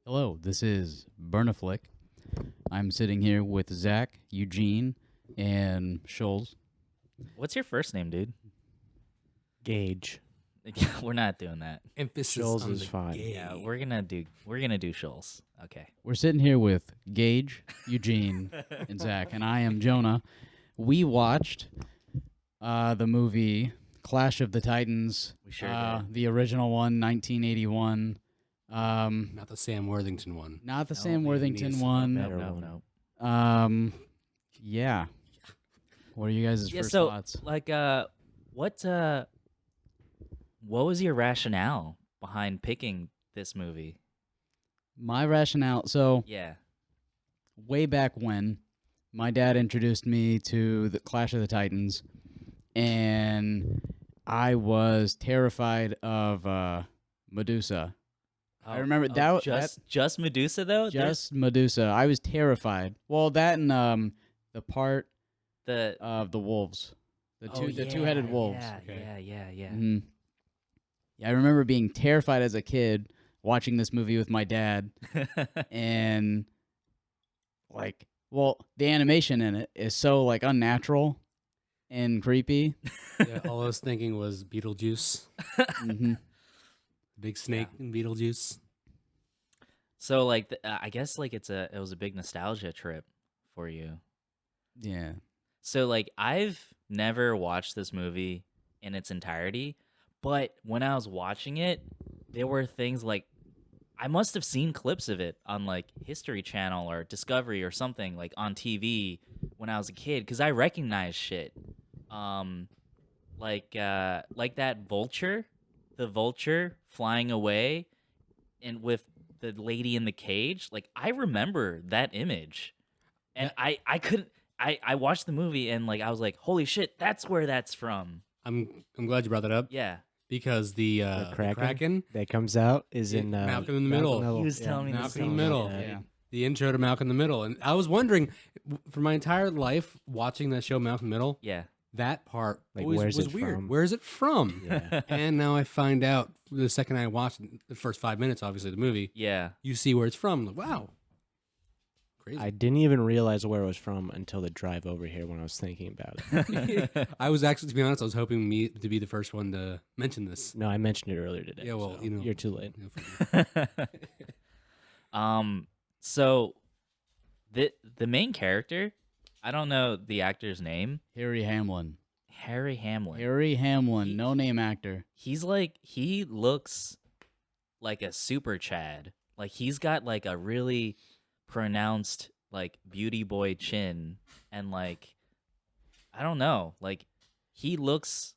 Hello, this is Burnaflick. I'm sitting here with Zach, Eugene, and Schulz. What's your first name, dude? Gage. We're not doing that. Emphasis Schulz on is the fine. gay. Yeah, we're gonna do Schulz. Okay. We're sitting here with Gage, Eugene, and Zach, and I am Jonah. We watched the movie Clash of the Titans. We sure did. The original one, 1981. Not the Sam Worthington one. Not the No, Sam maybe Worthington needs one. better No. one. Yeah. What are you guys' Yeah. first So, thoughts? what was your rationale behind picking this movie? My rationale. So, Yeah. way back when, my dad introduced me to the Clash of the Titans, and I was terrified of Medusa. I remember just Medusa though. Just Medusa. I was terrified. Well, that and the part the of the wolves, the yeah, two-headed wolves. Yeah, Okay. yeah. hmm Yeah, I remember being terrified as a kid watching this movie with my dad, and the animation in it is so unnatural and creepy. Yeah, all I was thinking was Beetlejuice. hmm Big snake in Beetlejuice. So I guess it was a big nostalgia trip for you. Yeah. So I've never watched this movie in its entirety, but when I was watching it, there were things I must have seen clips of it on History Channel or Discovery or something on TV when I was a kid because I recognized shit. Like that vulture, the vulture flying away and with the lady in the cage. I remember that image. And I couldn't I watched the movie and I was like, holy shit, that's where that's from. I'm glad you brought that up. Yeah. Because the Kraken that comes out is in Malcolm in the Middle. He was telling me the Malcolm in same the Middle. shit. Yeah. The intro to Malcolm in the Middle. And I was wondering, for my entire life watching that show, Malcolm in the Middle, Yeah. that part where's was it weird. from? Where's it from? Yeah. And now I find out the second I watched the first 5 minutes, obviously, the movie, Yeah. you see where it's from. Like, wow. Crazy. I didn't even realize where it was from until the drive over here when I was thinking about it. I was actually, to be honest, I was hoping me to be the first one to mention this. No, I mentioned it earlier today. Yeah, well, so you know. you're too late. So the main character, I don't know the actor's name. Harry Hamlin. Harry Hamlin. Harry Hamlin, He- no-name actor. He looks like a super Chad. He's got a really pronounced beauty boy chin and I don't know, he looks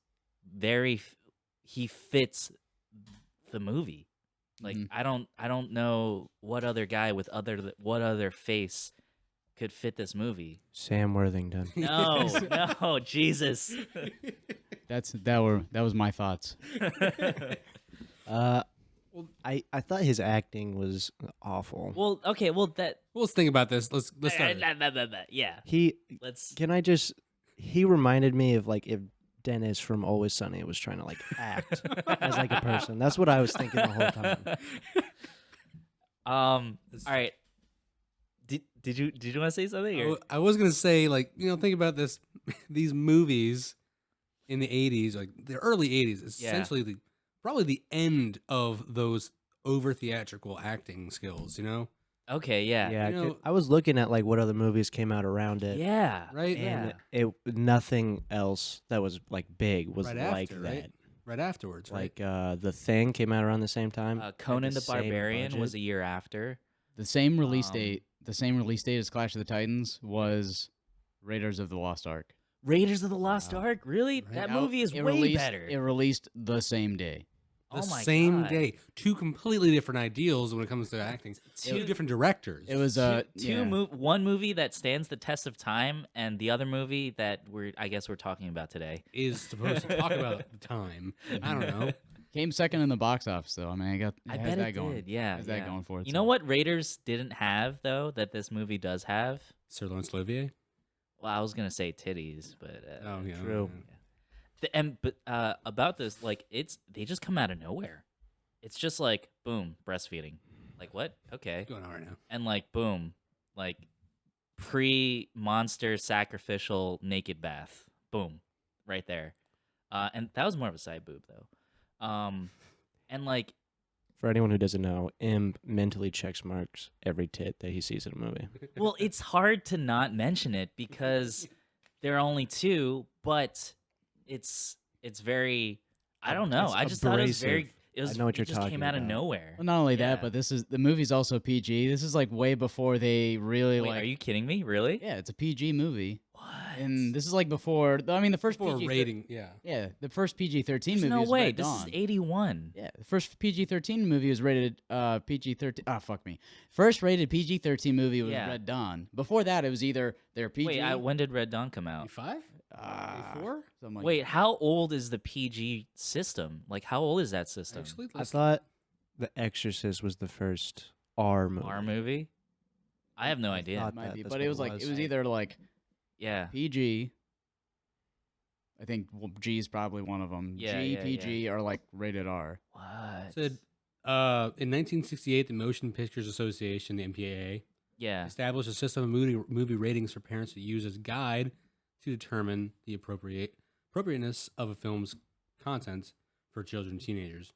he fits the movie. Mhm. I don't know what other guy with what other face could fit this movie. Sam Worthington. No, Jesus. That was my thoughts. I thought his acting was awful. Well, okay, well that Let's think about this. Let's start. yeah. He reminded me of if Dennis from Always Sunny was trying to act as a person. That's what I was thinking the whole time. All right. Did you want to say something? Or? I was gonna say, think about this. These movies in the '80s, the early '80s, essentially probably the end of those over theatrical acting skills. Okay, yeah. Yeah, You know- I was looking at what other movies came out around it. Yeah. Right? Yeah. And nothing else that was big was Right like after, that. right? Right afterwards, right? The Thing came out around the same time. Had Conan the same Barbarian budget. was a year after. The same release Um, date. The same release date as Clash of the Titans was Raiders of the Lost Ark. Raiders of the Lost Ark? Really? Right. That Now, movie is it way released, better. It released the same day. The oh my same God. day. Two completely different ideals when it comes to acting. Two different directors. It was One movie that stands the test of time, and the other movie that we're talking about today. is supposed to talk about the time. I don't know. Came second in the box office, though. I mean, it I has bet that it going. did. Yeah, Has yeah. that going for it. You know what Raiders didn't have though that this movie does have? Sirloin Slovier. Well, I was gonna say titties, but Oh yeah, True. About this, like they just come out of nowhere. It's just like boom, breastfeeding. Like what? Okay, What's going on right now? and like boom, like pre-monster sacrificial naked bath. Boom, right there. And that was more of a side boob though. And like For anyone who doesn't know, M mentally checks marks every tit that he sees in a movie. well, it's hard to not mention it because there are only two, but it's very. I don't know. It's I just thought it was abrasive. very. It was. I know what it you're just came talking out of about. nowhere. Well, not only Yeah. that, but the movie's also PG. This is like way before they really Wait, like. are you kidding me? Really? Yeah, it's a PG movie, What? and this is like before. I mean, the first For PG rating, yeah. Yeah, the first PG-13 There's movie no was way. Red This Dawn. is 81. Yeah, the first PG-13 movie was rated PG-13. Ah, fuck me. First rated PG-13 movie was Yeah. Red Dawn. Before that, it was either their PG. Wait, when did Red Dawn come out? 85? Ah, 84? something like Wait, how old is the PG system? Like, how old is that system? Actually, I thought The Exorcist was the first R movie. R movie? I have no I idea. thought might that- be, that's but what it was like it was I- either like Yeah. PG. I think G is probably one of them. Yeah, G, yeah, PG, or like rated R. What? said in 1968, the Motion Pictures Association, the MPAA, Yeah. established a system of movie ratings for parents to use as a guide to determine the appropriateness of a film's content for children and teenagers.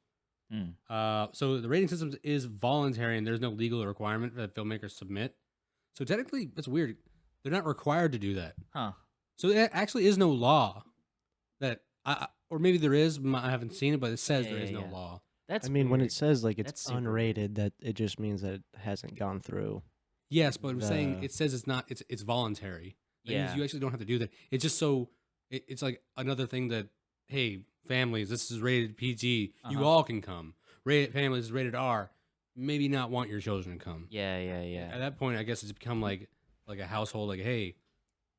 Mm. So the rating system is voluntary, and there's no legal requirement that filmmakers submit. So technically, that's weird. They're not required to do that. Huh. So there actually is no law that, or maybe there is. I haven't seen it, but it says Yeah, there is yeah, no yeah. law. That's I mean, when it weird. says like That's it's super unrated, that it just means that it hasn't gone through. Yes, but I'm saying The- it says it's not. It's voluntary. That means Yeah. you actually don't have to do that. It's just so. It's like another thing that, hey, families, this is rated PG. You Uh-huh. all can come. Rated families is rated R. Maybe not want your children to come. Yeah, yeah, yeah. At that point, I guess it's become like a household. Like, hey,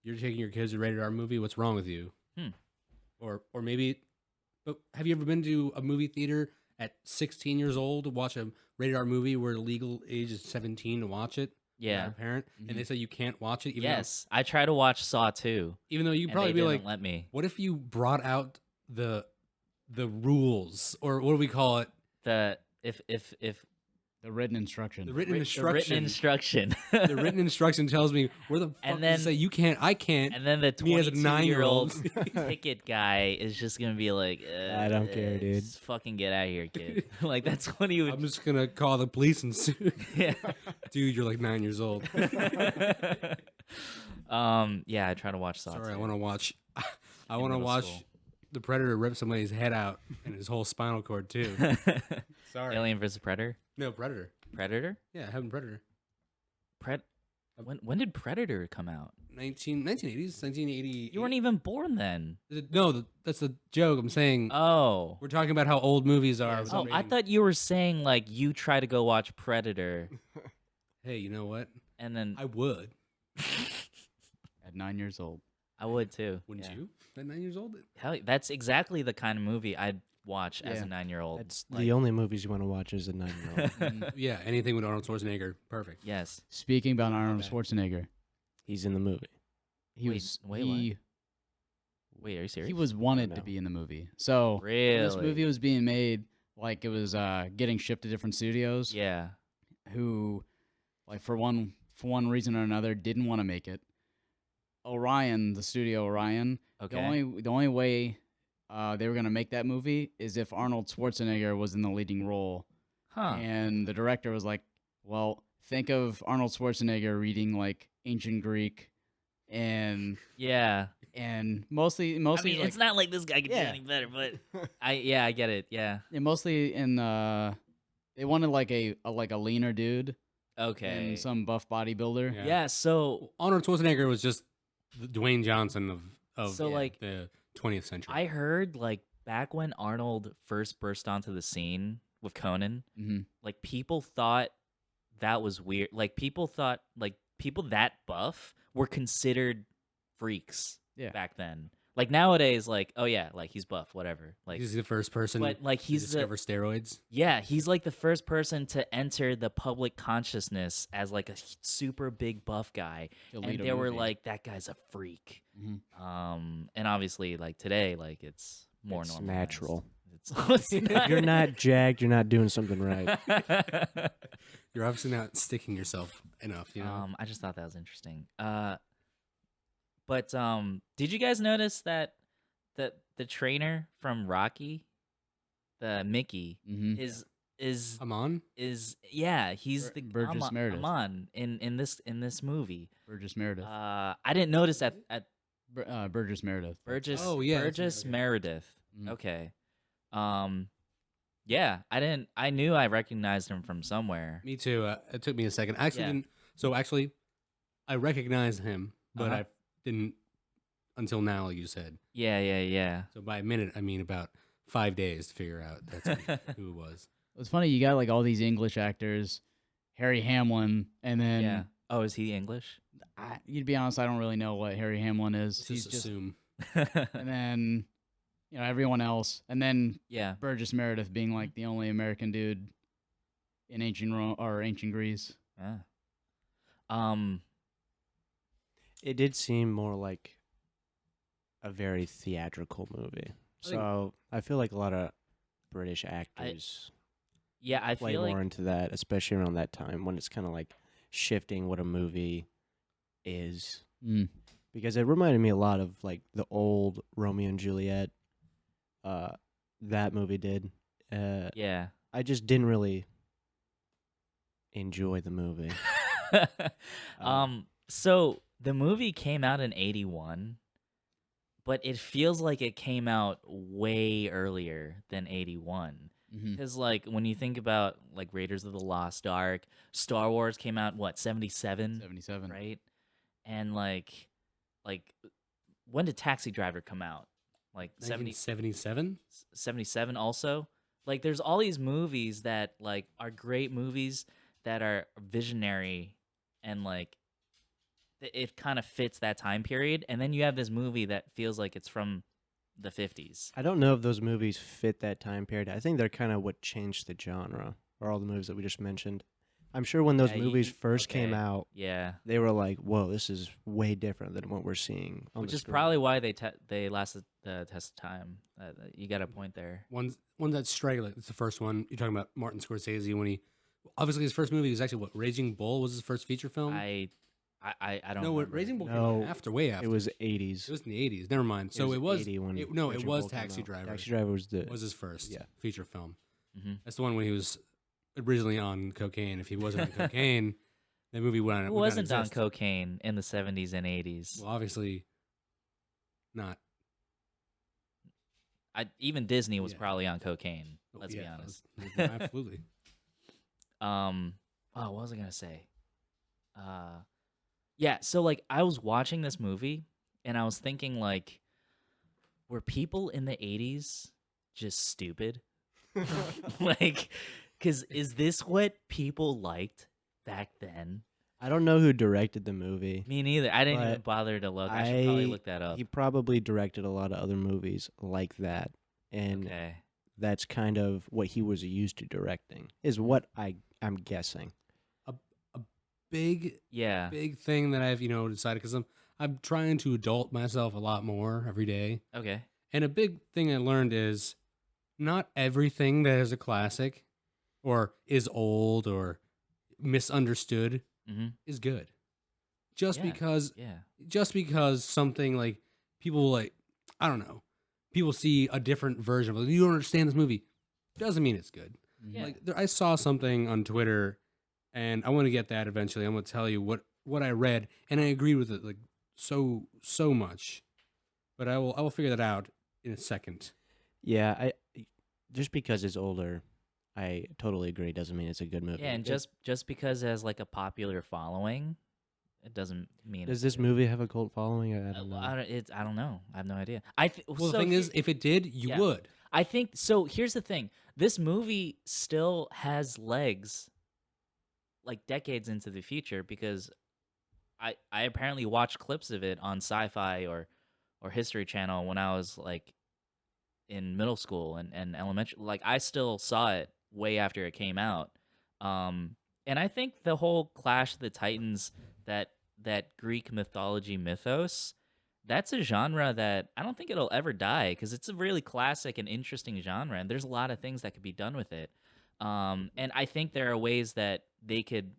you're taking your kids to a rated R movie. What's wrong with you? Hmm. Or maybe. But have you ever been to a movie theater at 16 years old to watch a rated R movie where the legal age is 17 to watch it? Yeah. As a parent, and they say you can't watch it. Even Yes. I try to watch Saw 2. Though, even though you'd And probably they be didn't like, let me. what if you brought out the rules, or what do we call it? The if The written instruction. The written the instruction. written instruction. The written instruction tells me where the fuck And does then- it say you can't. I can't. And then the Me as a 22-year-old 9-year-old. ticket guy is just gonna be like, I don't care, dude. Just fucking get out of here, kid. Like that's what he would. I'm just gonna call the police and sue. Yeah. Dude, you're like 9 years old. Yeah, I try to watch Saw. Sorry, I 2. want to watch. I In want to middle watch school. the Predator rip somebody's head out and his whole spinal cord too. Sorry. Alien vs Predator. No, Predator. Predator. Yeah, having Predator. When did Predator come out? 1980s, 1980. You weren't even born then. No, that's the joke. I'm saying Oh. we're talking about how old movies are. with Oh, I rating. thought you were saying like you try to go watch Predator Hey, you know what? and then I would. At 9 years old. I would too. Wouldn't Yeah. you? At 9 years old? Hell, that's exactly the kind of movie I'd watch as Yeah. a 9-year-old. That's Like, the only movies you want to watch as a 9-year-old. Yeah, anything with Arnold Schwarzenegger, perfect. yes. Speaking about Arnold bad. Schwarzenegger, He's in the movie. he Wait, was wait, he, Wait, are you serious? he was wanted to No. be in the movie. So when really. this movie was being made, like it was getting shipped to different studios. Yeah. Who, like for one reason or another, didn't want to make it. Orion, the studio Orion, Okay. the only way they were gonna make that movie is if Arnold Schwarzenegger was in the leading role. Huh. And the director was like, "Well, think of Arnold Schwarzenegger reading like ancient Greek, and Yeah. mostly I mean, like, it's not like this guy could Yeah. do any better, but I get it. Yeah. mostly in they wanted like a leaner dude Okay. and some buff bodybuilder. Yeah. Yeah. So Arnold Schwarzenegger was just the Dwayne Johnson of So, like, the 20th century. I heard like back when Arnold first burst onto the scene with Conan, hmm like people thought that was weird. Like people thought like people that buff were considered freaks Yeah. back then. Like nowadays, like, oh yeah, like he's buff, whatever. Like, He's the first person but like to he's the discover steroids. yeah, he's like the first person to enter the public consciousness as like a super big buff guy, To and lead a they were movie. like, that guy's a freak. Mhm. And obviously, like today, like it's more It's normalized. natural. It's If you're not jacked, you're not doing something right. You're obviously not sticking yourself enough, you know. I just thought that was interesting. But did you guys notice that the trainer from Rocky, the Mickey, Mhm. is Amon? yeah, he's the Burgess Meredith. Amon in this movie. Burgess Meredith. I didn't notice at Burgess Meredith. Burgess. Oh, yeah, that's right, Burgess okay. Meredith. Mhm. Okay. Yeah, I knew I recognized him from somewhere. Me too. It took me a second. I actually Yeah. didn't. So actually, I recognized him, but Uh-huh. I didn't until now, like you said. Yeah. So by a minute, I mean about 5 days to figure out that's who it was. It's funny, you got like all these English actors, Harry Hamlin, and then Yeah. Oh, is he English? you'd be honest, I don't really know what Harry Hamlin is. Let's He's just just, assume. and then everyone else, and then Yeah. Burgess Meredith being like the only American dude in ancient Rome or ancient Greece. Ah. It did seem more like a very theatrical movie. I think- So I feel like a lot of British actors Yeah, I play feel more like into that, especially around that time when it's kind of like shifting what a movie is. Mm. Because it reminded me a lot of like the old Romeo and Juliet. That movie did. yeah. I just didn't really enjoy the movie. So the movie came out in 81, but it feels like it came out way earlier than 81. Mhm. Because like when you think about like Raiders of the Lost Ark, Star Wars came out what 77, 77. right? And like when did Taxi Driver come out? Like 1977? 77 also. Like there's all these movies that like are great movies that are visionary and like it kind of fits that time period, and then you have this movie that feels like it's from the 50s. I don't know if those movies fit that time period. I think they're kind of what changed the genre, or all the movies that we just mentioned. I'm sure when those Yeah, movies first came okay. out, Yeah. they were like, "Whoa, this is way different than what we're seeing." On Which the is screen." probably why they lasted the test of time. You got a point there. One that's striking, like, it's the first one. You're talking about Martin Scorsese when obviously his first movie was actually what, Raging Bull was his first feature film? I don't No, remember. Raging Bull came No, out after, way after. It was 80s. It was in the 80s. Never mind. So it was 80 when it Raging was Bull came Taxi out. Driver. Taxi Driver was his first Yeah. feature film. Mhm. That's the one when he was originally on cocaine. If he wasn't on cocaine, the movie would Who not wasn't on exist. cocaine in the 70s and 80s? Well, obviously not. Even Disney was Yeah. probably on cocaine. Let's be Yeah, honest. Absolutely. Oh, what was I gonna say? Yeah, so like I was watching this movie and I was thinking like, were people in the 80s just stupid? Like, cause is this what people liked back then? I don't know who directed the movie. Me neither. I didn't But even bother to look. I should probably look that up. He probably directed a lot of other movies like that, and Okay. that's kind of what he was used to directing. Is what I'm guessing. Big Yeah. big thing that I've decided, because I'm trying to adult myself a lot more every day, Okay. and a big thing I learned is not everything that is a classic or is old or misunderstood Mm-hmm. is good. Just Yeah. because something like people like, I don't know, people see a different version of it. You don't understand this movie, doesn't mean it's good. Yeah. Like I saw something on Twitter, and I want to get that eventually. I'm going to tell you what I read, and I agreed with it like so much. But I will figure that out in a second. Yeah, I just because it's older, I totally agree. Doesn't mean it's a good movie. Yeah, and just because it has like a popular following, it doesn't mean. Does it's this good. movie have a cult following? I don't know. I don't know. I have no idea. Well, the thing is, if it did, you yeah. would. I think so. Here's the thing: this movie still has legs, like decades into the future, because I apparently watched clips of it on Sci-Fi or or History Channel when I was like in middle school and elementary. Like I still saw it way after it came out. And I think the whole Clash of the Titans, that Greek mythology mythos, that's a genre that I don't think it'll ever die because it's a really classic and interesting genre, and there's a lot of things that could be done with it. And I think there are ways that they could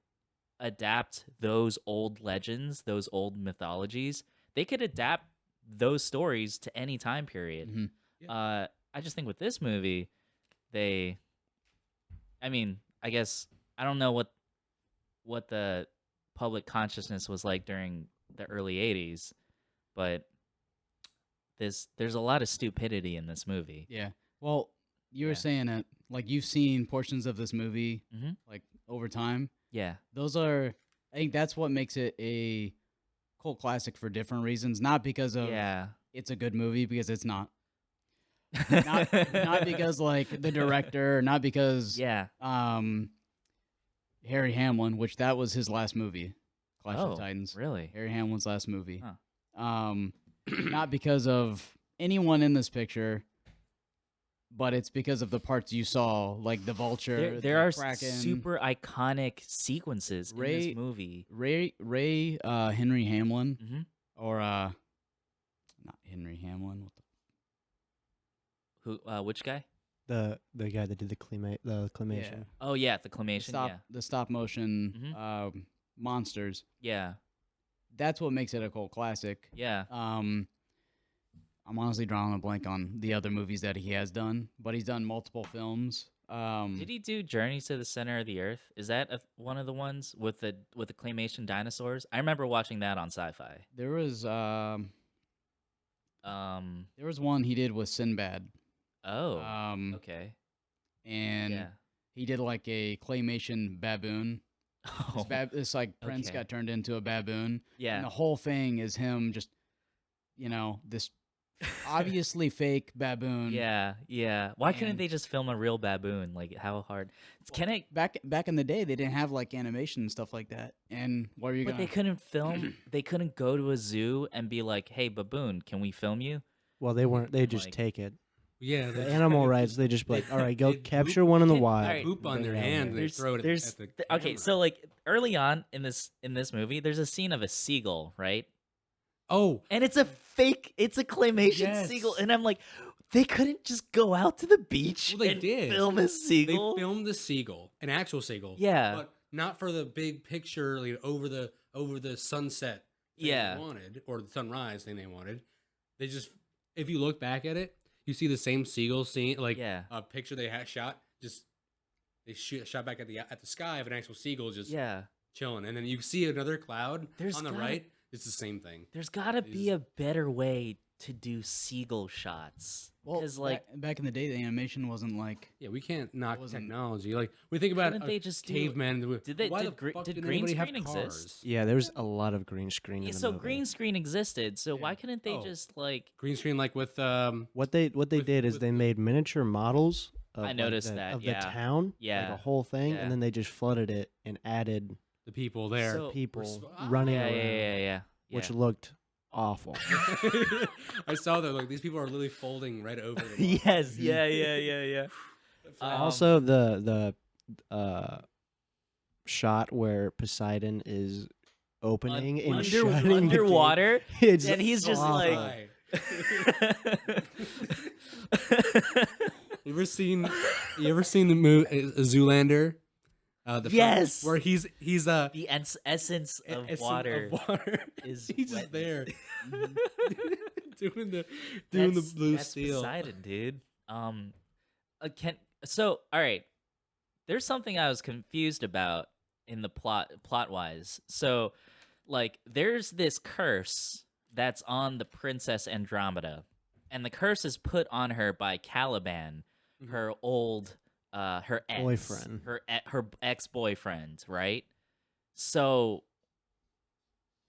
adapt those old legends, those old mythologies. They could adapt those stories to any time period. Mhm. I just think with this movie, I mean, I guess I don't know what the public consciousness was like during the early '80s, but there's a lot of stupidity in this movie. Yeah. Well, you were Yeah. saying that like you've seen portions of this movie Mhm. like over time. Yeah, Those are, I think that's what makes it a cult classic for different reasons. Not because of yeah. it's a good movie, because it's not. Not because like the director, not because yeah. Harry Hamlin, which that was his last movie, Clash of Oh, the Titans. really? Harry Hamlin's last movie. Huh. Not because of anyone in this picture, but it's because of the parts you saw, like the vulture. There the are Kraken, super iconic sequences in Ray- this movie. Ray Henry Hamlin, Mhm. or not Henry Hamlin. What the Who? Which guy? The guy that did the claymation. Oh yeah, the claymation. Yeah, the stop motion monsters. yeah, That's what makes it a cult classic. yeah. I'm honestly drawing a blank on the other movies that he has done, but he's done multiple films. Did he do Journey to the Center of the Earth? Is that one of the ones with the claymation dinosaurs? I remember watching that on Sci-Fi. There was one he did with Sinbad. Oh, Okay. okay. And Yeah. he did like a claymation baboon. Oh, This like prince okay. got turned into a baboon. And yeah. the whole thing is him just, this obviously fake baboon. Yeah, yeah. Why couldn't And- they just film a real baboon? Like, how hard? Can it? Back in the day, they didn't have like animation and stuff like that. And what are you But gonna? they couldn't film. They couldn't go to a zoo and be like, "Hey, baboon, can we film you?" Well, they weren't. They just Like- take it. Yeah, The animal rights. They just be like, all right, go they capture poop- one in the Can- wild. alright. poop on bring their it out hand there. and they throw it at the okay. camera. So like early on in this movie, there's a scene of a seagull, right? Oh, And it's a fake. It's a claymation Yes. seagull, and I'm like, they couldn't just go out to the beach Well, they and did. film a they seagull. filmed the seagull, an actual seagull. Yeah. but not for the big picture, like, over the sunset. Thing Yeah. they wanted, or the sunrise thing they wanted. They just, if you look back at it, you see the same seagull scene, like Yeah. a picture they had shot. Just they shot back at the sky of an actual seagull just Yeah. chilling, and then you see another cloud There's on the gotta- right. It's the same thing. There's got to They be just- a better way to do seagull shots. Well, Because like, back in the day, the animation wasn't like. Yeah, we can't knock wasn't- technology. Like we think about Couldn't they just do- caveman. Why did the gre- fuck did didn't green anybody have screen exist? cars? Yeah, there's a lot of green screen yeah, in the so movie. green screen existed. So why Yeah. couldn't they Oh. just like? Green screen, like with What they with- did is with they the- made miniature models. Of, I like, noticed the, that, of yeah. the town, Yeah. like a whole thing, Yeah. and then they just flooded it and added the people there. So- people Ah. running Yeah, around, yeah. which yeah. looked awful. I saw that. Like these people are literally folding right over. The Yes, yeah. Also, the shot where Poseidon is opening and shutting the gate. underwater, It's and he's just awful. like. Why? You ever seen the movie Zoolander? The first- Yes! where he's the essence of essence water. water. is he's just wet. there doing the That's- blue that's steel. Poseidon, dude. So all right. There's something I was confused about in the plot wise. So, like, there's this curse that's on the Princess Andromeda, and the curse is put on her by Caliban, her old her ex Boyfriend. her ex-boyfriend, right? So,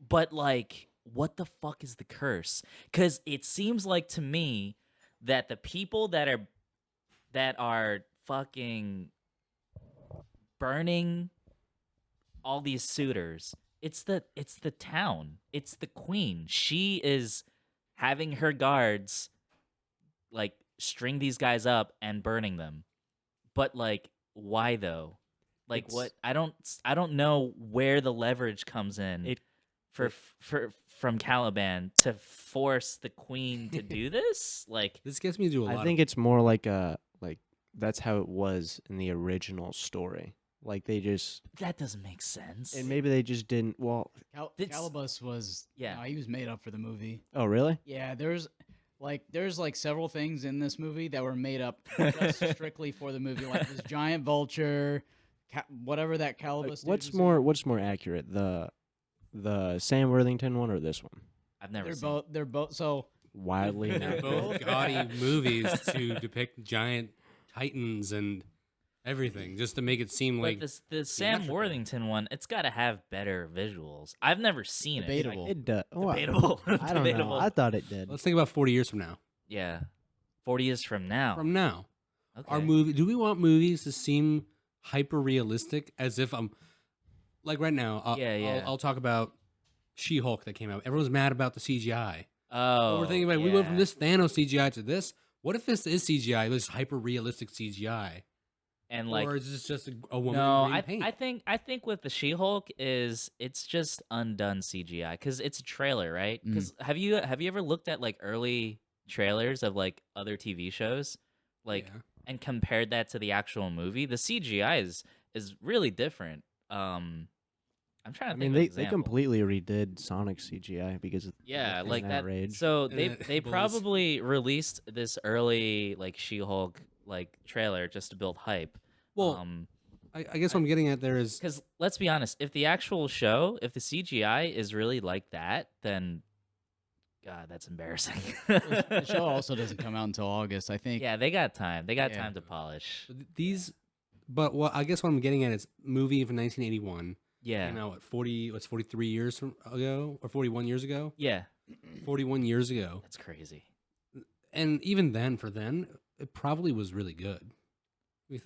but like, what the fuck is the curse? Because it seems like to me that the people that are fucking burning all these suitors, it's the town, it's the queen. She is having her guards like string these guys up and burning them. But like, why though? Like, It's- what? I don't know where the leverage comes in It- for from Caliban to force the queen to do this. Like, This gets me to a lot. I think it's more like that's how it was in the original story. Like they just, that doesn't make sense. and maybe they just didn't. Well, It's- Calibus was he was made up for the movie. oh really? Yeah, there's like several things in this movie that were made up just strictly for the movie, like this giant vulture, whatever that Calibus. dude What's was in. more accurate, the Sam Worthington one or this one? I've never They're seen. both. They're both. So Wildly they're inaccurate. both gaudy movies to depict giant titans and everything, just to make it seem But like the Sam symmetrical. Worthington one, it's got to have better visuals. I've never seen Debatable. it. It does. Debatable. I don't know. Debatable. I thought it did. Let's think about 40 years from now. Yeah, 40 years from now. From now, okay. our movie. Do we want movies to seem hyper realistic, as if I'm like right now? Yeah. I'll talk about She-Hulk that came out. Everyone's mad about the CGI. Oh, But we're thinking about we went from yeah. this Thanos CGI to this. What if this is CGI? This hyper realistic CGI, and like or is this just a woman no, in green paint? I think with the She-Hulk is it's just undone CGI because it's a trailer, right? Because have you ever looked at like early trailers of like other TV shows, like Yeah. and compared that to the actual movie? The CGI is really different. I'm trying to I think. mean, of an they example. completely redid Sonic CGI because of Yeah, in like that. rage. So And they it they was- probably released this early like She-Hulk like trailer just to build hype. Well, I guess what I'm getting at there is Because let's be honest, if the actual show, if the CGI is really like that, then God, that's embarrassing. The show also doesn't come out until August, I think. Yeah, they got time. They got Yeah. time to polish. these. But what I guess what I'm getting at is movie from 1981 Yeah, came out what 43 years ago or 41 years ago. yeah, 41 years ago, that's crazy. and even then, it probably was really good.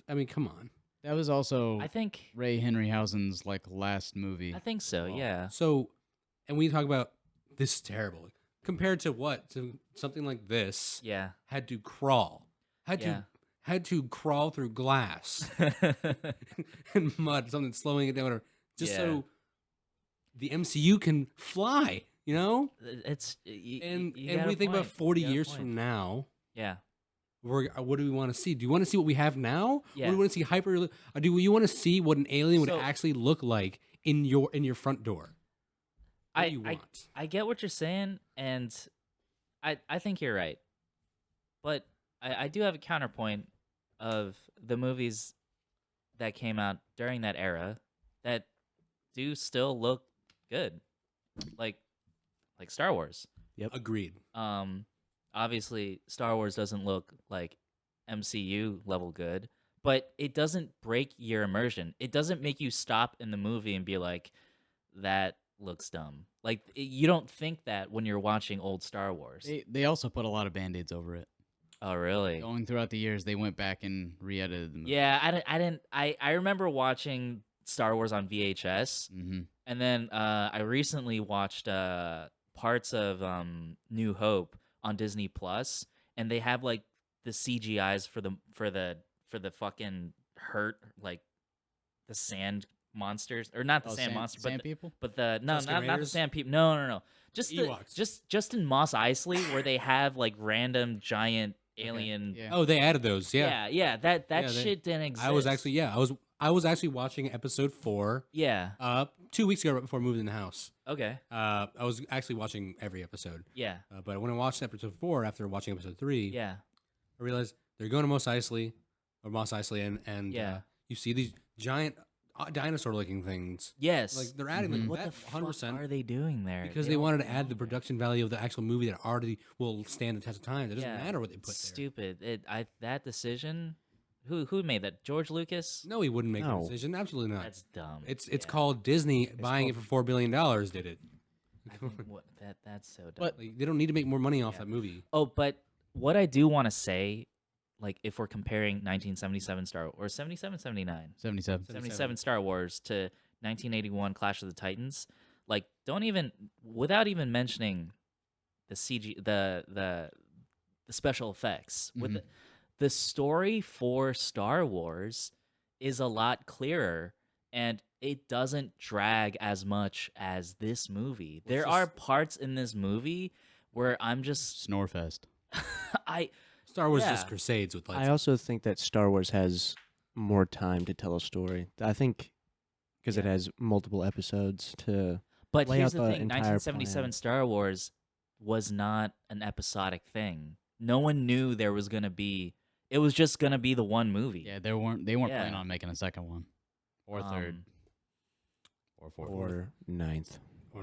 I mean, come on. That was also I think Ray Harryhausen's like last movie. I think so. Yeah, So, and we talk about this is terrible compared to what, to something like this yeah, had to crawl, Yeah. had to crawl through glass and mud, something slowing it down, or just Yeah. so the MCU can fly. You know, it's and you and got we a think about point. 40 You got a years point. from now. Yeah, What do we want to see? Do you want to see what we have now? Or Yeah. do you want to see hyper? Or do you want to see what an alien would So- actually look like in your front door? What do you I want? I get what you're saying, and I think you're right, but I do have a counterpoint of the movies that came out during that era that do still look good, like Star Wars. Agreed. Obviously Star Wars doesn't look like MCU level good, but it doesn't break your immersion. It doesn't make you stop in the movie and be like, that looks dumb. Like you don't think that when you're watching old Star Wars. They also put a lot of band-aids over it. Oh, really? Going throughout the years, they went back and re-edited the movie. Yeah, I remember watching Star Wars on VHS, Mm-hmm. and then I recently watched parts of New Hope on Disney Plus, and they have like the CGIs for the fucking hurt, like the sand monsters, or not the sand monster, but sand the, people. but the no, Tusken not the Raiders? sand people. No. Just the Ewoks. just in Mos Eisley where they have like random giant alien. Yeah. Oh, they added those. Yeah. Yeah, that Yeah, they- shit didn't exist. I was actually watching episode 4 Yeah. 2 weeks ago right before moving in the house. Okay. I was actually watching every episode. Yeah. But when I watched episode 4 after watching episode 3, Yeah. I realized they're going to Mos Eisley, and Yeah. you see these giant dinosaur-looking things. Yes. Like they're adding Mhm. like what that the fuck 100% are they doing there? because they wanted to add the production value of the actual movie that already will stand the test of time. It doesn't matter what they put there. Stupid. That decision. Who made that? George Lucas. No, he wouldn't make No. the decision. Absolutely not. That's dumb. It's Yeah. called Disney buying it for $4 billion. Did it? I think that's so dumb. But- Like, they don't need to make more money off Yeah. that movie. Oh, but what I do want to say, like if we're comparing 1977 Star or 77, 79, 77. 77 Star Wars to 1981 Clash of the Titans, like don't even without even mentioning the CG, the special effects. With Mhm. the story for Star Wars is a lot clearer, and it doesn't drag as much as this movie. Well, it's There are just- parts in this movie where I'm just Snorefest. I Star Wars Yeah. just crusades with I lightsabers. also think that Star Wars has more time to tell a story. I think because it Yeah. has multiple episodes to. But lay here's out the the thing: entire 1977 plan. Star Wars was not an episodic thing. No one knew there was gonna be. It was just gonna be the one movie. Yeah, they weren't planning Yeah. on making a second one or third or fourth. Or ninth. or,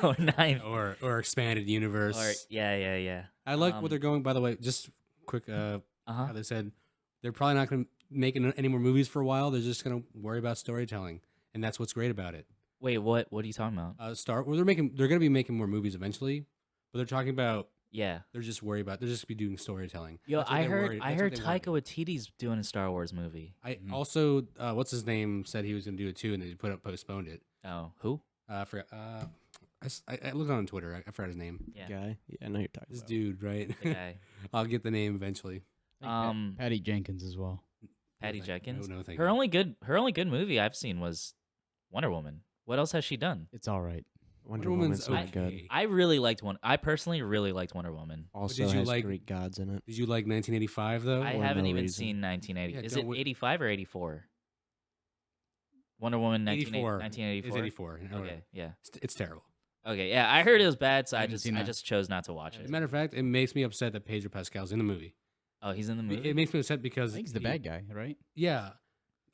or ninth. or expanded universe. Or yeah. I like what they're going. By the way, just quick. Uh How huh. they said they're probably not going to make any more movies for a while. They're just going to worry about storytelling, and that's what's great about it. Wait, what? What are you talking about? Star Wars. They're going to be making more movies eventually, but they're talking about. Yeah. They're just worried about. They're just be doing storytelling. Yo, That's what I they're heard. worried- I that's heard what they want. Taika Waititi's doing a Star Wars movie. I also what's his name said he was going to do it too, and they postponed it. Oh, who? I forgot. I looked on Twitter. I forgot his name. Yeah, Guy. Yeah, I know you're talking This about. dude, right? the guy. I'll get the name eventually. Patty Jenkins as well. Patty thank- Jenkins. no, thank her you. only good movie I've seen was Wonder Woman. What else has she done? It's all right. Wonder Woman's Woman's not okay. good. I personally really liked Wonder Woman. Also did you has like- Greek gods in it. Did you like 1985 though? I Or haven't no even reason. seen 1980. Yeah, Is don't it wi- 85 or 84? Wonder Woman 84. 1984. It's 84. Okay, yeah. It's terrible. Okay, yeah. I heard it was bad, so I Haven't seen that. just chose not to watch As it. a matter of fact, it makes me upset that Pedro Pascal's in the movie. Oh, he's in the movie. It makes me upset I because think he's the bad guy, right? Yeah,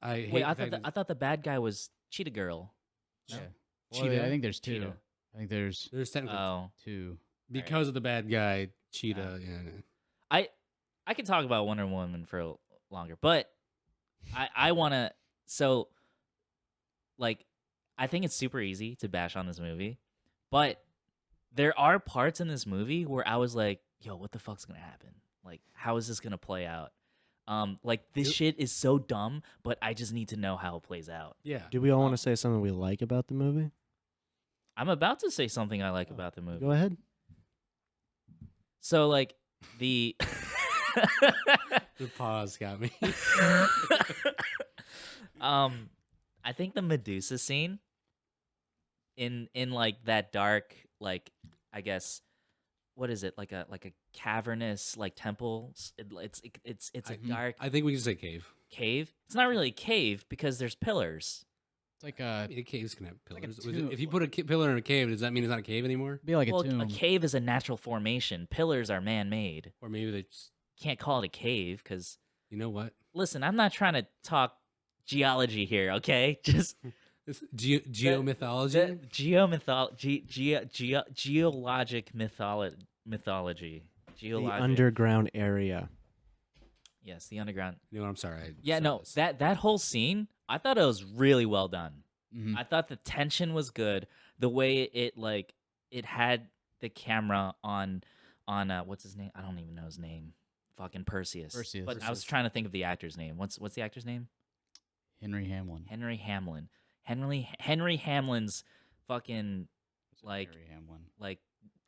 I hate Wait, the I fact thought that I thought the bad guy was Cheetah Girl. Yeah. No? Well, Cheetah? I think there's two. Cheetah. I think there's there's technically Oh, two. because of the bad guy Cheetah. Yeah, I could talk about Wonder Woman for longer, but I want to. So, like, I think it's super easy to bash on this movie, but there are parts in this movie where I was like, "Yo, what the fuck's gonna happen? Like, how is this gonna play out?" Like this shit is so dumb, but I just need to know how it plays out. yeah. Do we all want to say something we like about the movie? I'm about to say something I like about the movie. Go ahead. So, like, the The pause got me. I think the Medusa scene in like that dark, like, I guess, what is it, like a cavernous like temple? It's a dark I think we can say cave. cave. It's not really a cave because there's pillars. It's like I a mean, caves can have like a pillars. tomb. If you put a pillar in a cave, does that mean it's not a cave anymore? be like Well, a tomb. a cave is a natural formation. Pillars are man-made. Or maybe they just, Can't call it a cave because you know what? listen, I'm not trying to talk geology here. Okay, just. This geomythology. Geologic mythology. The Geologic. underground area. Yes, the underground. You know what? I'm sorry. I Yeah, said no, this. that whole scene, I thought it was really well done. Mhm. I thought the tension was good. The way it had the camera on what's his name? I don't even know his name. Fucking Perseus. Perseus. But I was trying to think of the actor's name. What's the actor's name? Henry Hamlin. Henry Hamlin. Henry Hamlin's fucking like Henry Hamlin. like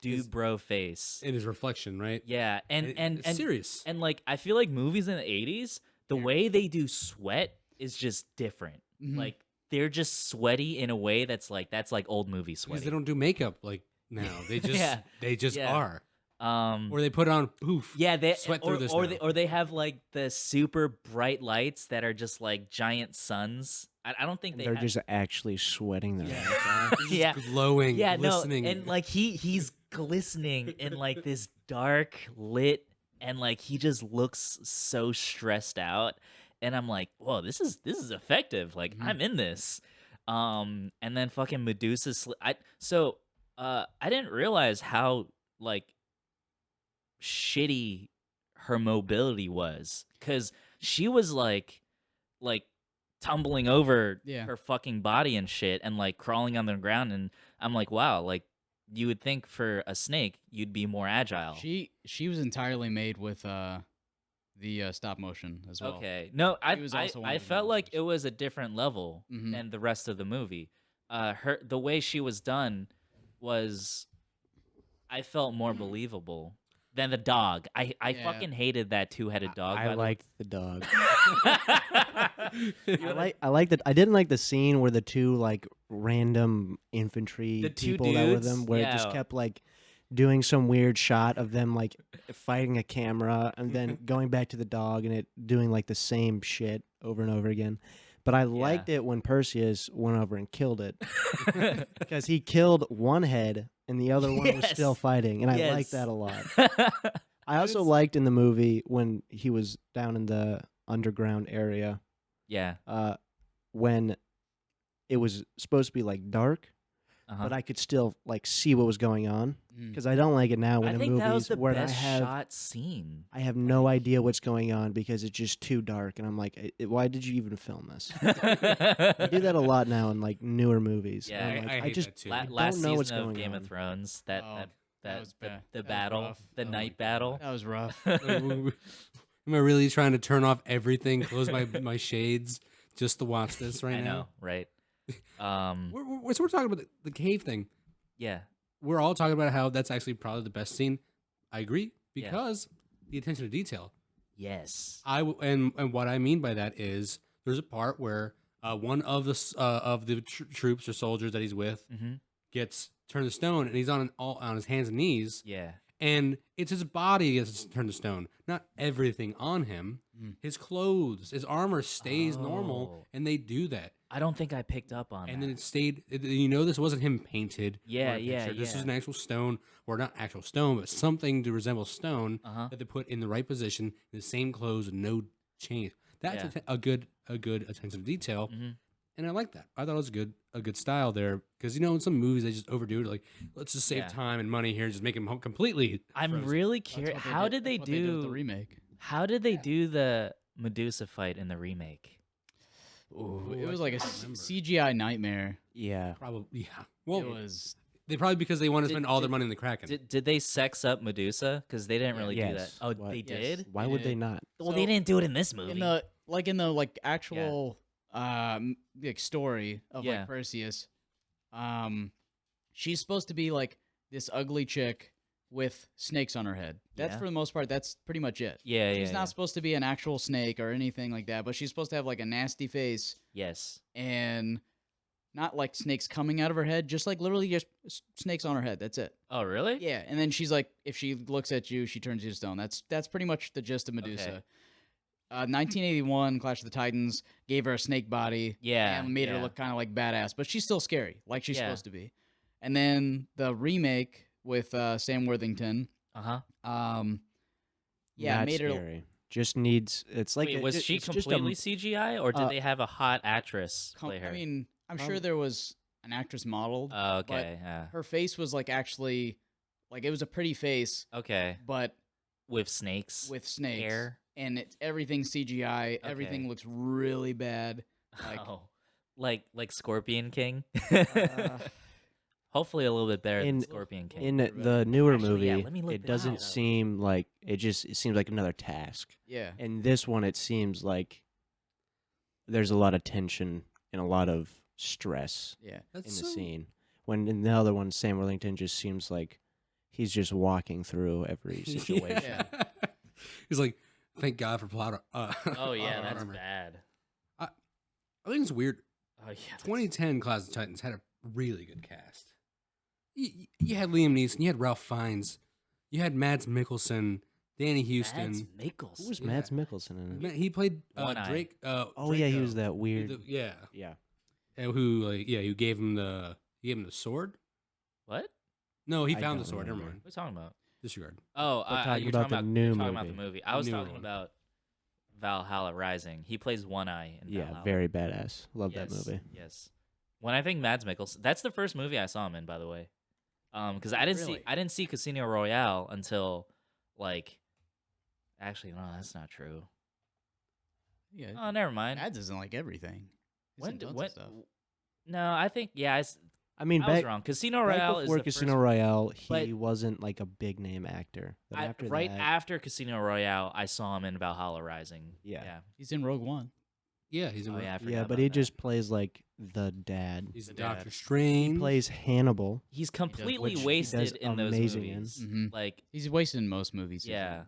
His- dude bro face. in his reflection, right? Yeah, and It's serious. and like I feel like movies in the 80s, the way they do sweat is just different. Mhm. Like they're just sweaty in a way that's like old movie Because sweaty. they don't do makeup like now. They just Yeah. they just Yeah. are. um Or they put on poof. yeah, they sweat or, through this or now. they have like the super bright lights that are just like giant suns. I don't think And they they're have- just actually sweating their Yeah. ass off. Just yeah. glowing, Yeah, glistening. no, and like he's glistening in like this dark lit, and like he just looks so stressed out, and I'm like, whoa, this is effective. Like Mhm. I'm in this. And then fucking Medusa. I didn't realize how like shitty her mobility was, because she was like tumbling over Yeah. her fucking body and shit, and like crawling on the ground, and I'm like, wow, like you would think for a snake you'd be more agile. She was entirely made with the stop motion as well. Okay, no, I She was also one I of the felt like monsters. it was a different level Mhm. than the rest of the movie. The way she was done was I felt more believable than the dog. I Yeah. fucking hated that two-headed dog. I by liked the dog. the way. I like that. I didn't like the scene where the two like random infantry The two people that were dudes? them, where it just Yeah. kept like doing some weird shot of them like fighting a camera and then going back to the dog and it doing like the same shit over and over again. But I liked it when Perseus went over and killed it because he killed one head and the other one was still Yes. fighting, and I Yes. liked that a lot. I also liked in the movie when he was down in the underground area, Yeah. when it was supposed to be like dark, Uh-huh. but I could still like see what was going on. Mm. Because I don't like it now when I in think movies that was the where best I have shot scene. I have no idea what's going on because it's just too dark, and I'm like, why did you even film this? I do that a lot now in like newer movies. Yeah. and I'm like, I hate just that too. don't Last know what's season of going Game on. of Thrones, that Oh, that that was the, bad. the That was battle, rough. the Oh my night God. battle. That was rough. Am I really trying to turn off everything, close my shades just to watch this right I know, now? right? We're talking about the cave thing. Yeah. We're all talking about how that's actually probably the best scene. I agree Yeah. because the attention to detail. Yes. And what I mean by that is there's a part where one of the troops or soldiers that he's with Mm-hmm. gets turned to stone, and he's on his hands and knees, Yeah. and it's his body gets turned to stone, not everything on him. Mm. His clothes, his armor stays normal, Oh. and they do that. I don't think I picked up on And that. then it stayed. This wasn't him painted. Yeah, or a yeah, picture. This yeah. is an actual stone, or not actual stone, but something to resemble stone Uh-huh. that they put in the right position, in the same clothes, with no change. That's Yeah. a good attention to detail, Mm-hmm. and I like that. I thought it was a good style there because in some movies they just overdo it. Like, let's just save Yeah. time and money here, and just make him completely. I'm frozen. really That's curious. what How did they that's what did with the do? remake? How did they do the Medusa fight in the remake? Ooh, Ooh, it I was like a can't remember. CGI nightmare. Yeah. Probably, yeah. Well, It was. they probably because they want to Did- spend all their did- money in the Kraken. Did they sex up Medusa? Because they didn't really do that. Yes. Oh, What? they Yes. did. Why They would they did. not? Well, So, they didn't do it in this movie. in the actual like story of Yeah. like Perseus, she's supposed to be like this ugly chick with snakes on her head. That's Yeah. for the most part. That's pretty much it. yeah, yeah. She's yeah. not supposed to be an actual snake or anything like that, but she's supposed to have like a nasty face Yes. and not like snakes coming out of her head, just like literally just snakes on her head. That's it. Oh, really? Yeah, and then she's like, if she looks at you, she turns you to stone. That's pretty much the gist of Medusa. 1981, Clash of the Titans gave her a snake body. Yeah, and made her yeah. look kind of like badass, but she's still scary, like she's Yeah. supposed to be. And then the remake with Sam Worthington, Uh huh. yeah, Not made her. scary. Just needs. It's like Wait, a- was it's she just a- completely CGI, or did uh, they have a hot actress play her? I mean, I'm sure there was an actress modeled. Oh, okay. Yeah. Her face was like actually, like it was a pretty face, Okay. but With snakes. with snakes. hair. And it's everything CGI. Everything Okay. looks really bad. Like, Oh, like Scorpion King. uh, Hopefully, a little bit better than In- Scorpion King. in the newer Actually, movie. yeah, let me look It this doesn't up. seem like it seems like another task. yeah. In this one, it seems like there's a lot of tension and a lot of stress Yeah. in the scene. When in the other one, Sam Worthington just seems like he's just walking through every situation. Yeah. He's like, thank God for plot. Oh yeah, plot that's armor. bad. I think it's weird. Oh yeah. 2010 Clash of Titans had a really good cast. You had Liam Neeson, you had Ralph Fiennes, you had Mads Mikkelsen, Danny Houston. Mads Mikkelsen. Who was Yeah. Mads Mikkelsen in it? He played One Eye. Drake. Oh yeah, he was Draco. that weird. Yeah, Yeah. and who gave him the sword? What? No, he I found the don't sword. Never remember. mind. What are you talking about? Disregard. Oh, We're talking you're about talking the about new you're talking about the movie. movie. I was Newer talking one. about Valhalla Rising. He plays One Eye in Yeah, Valhalla. very badass. Love yes, that movie. Yes. When I think Mads Mikkelsen, that's the first movie I saw him in, by the way. Because I Really? didn't see Casino Royale until like, actually no, that's not true. Yeah. Oh, never mind. Mads isn't like everything. He's When in tons of when? stuff. No, I think yeah. I mean, I was back, wrong. Casino back Royale is before the Casino first, Royale, he but- wasn't like a big name actor. But after right that, after Casino Royale, I saw him in Valhalla Rising. Yeah. Yeah. He's in Rogue One. Yeah, he's in. Oh yeah. I forgot yeah, but about he that. just plays like the dad. He's The Doctor dad. Strange. He plays Hannibal. He's completely which he wasted does in those amazing movies. Mhm. Like, He's wasted in most movies. isn't yeah.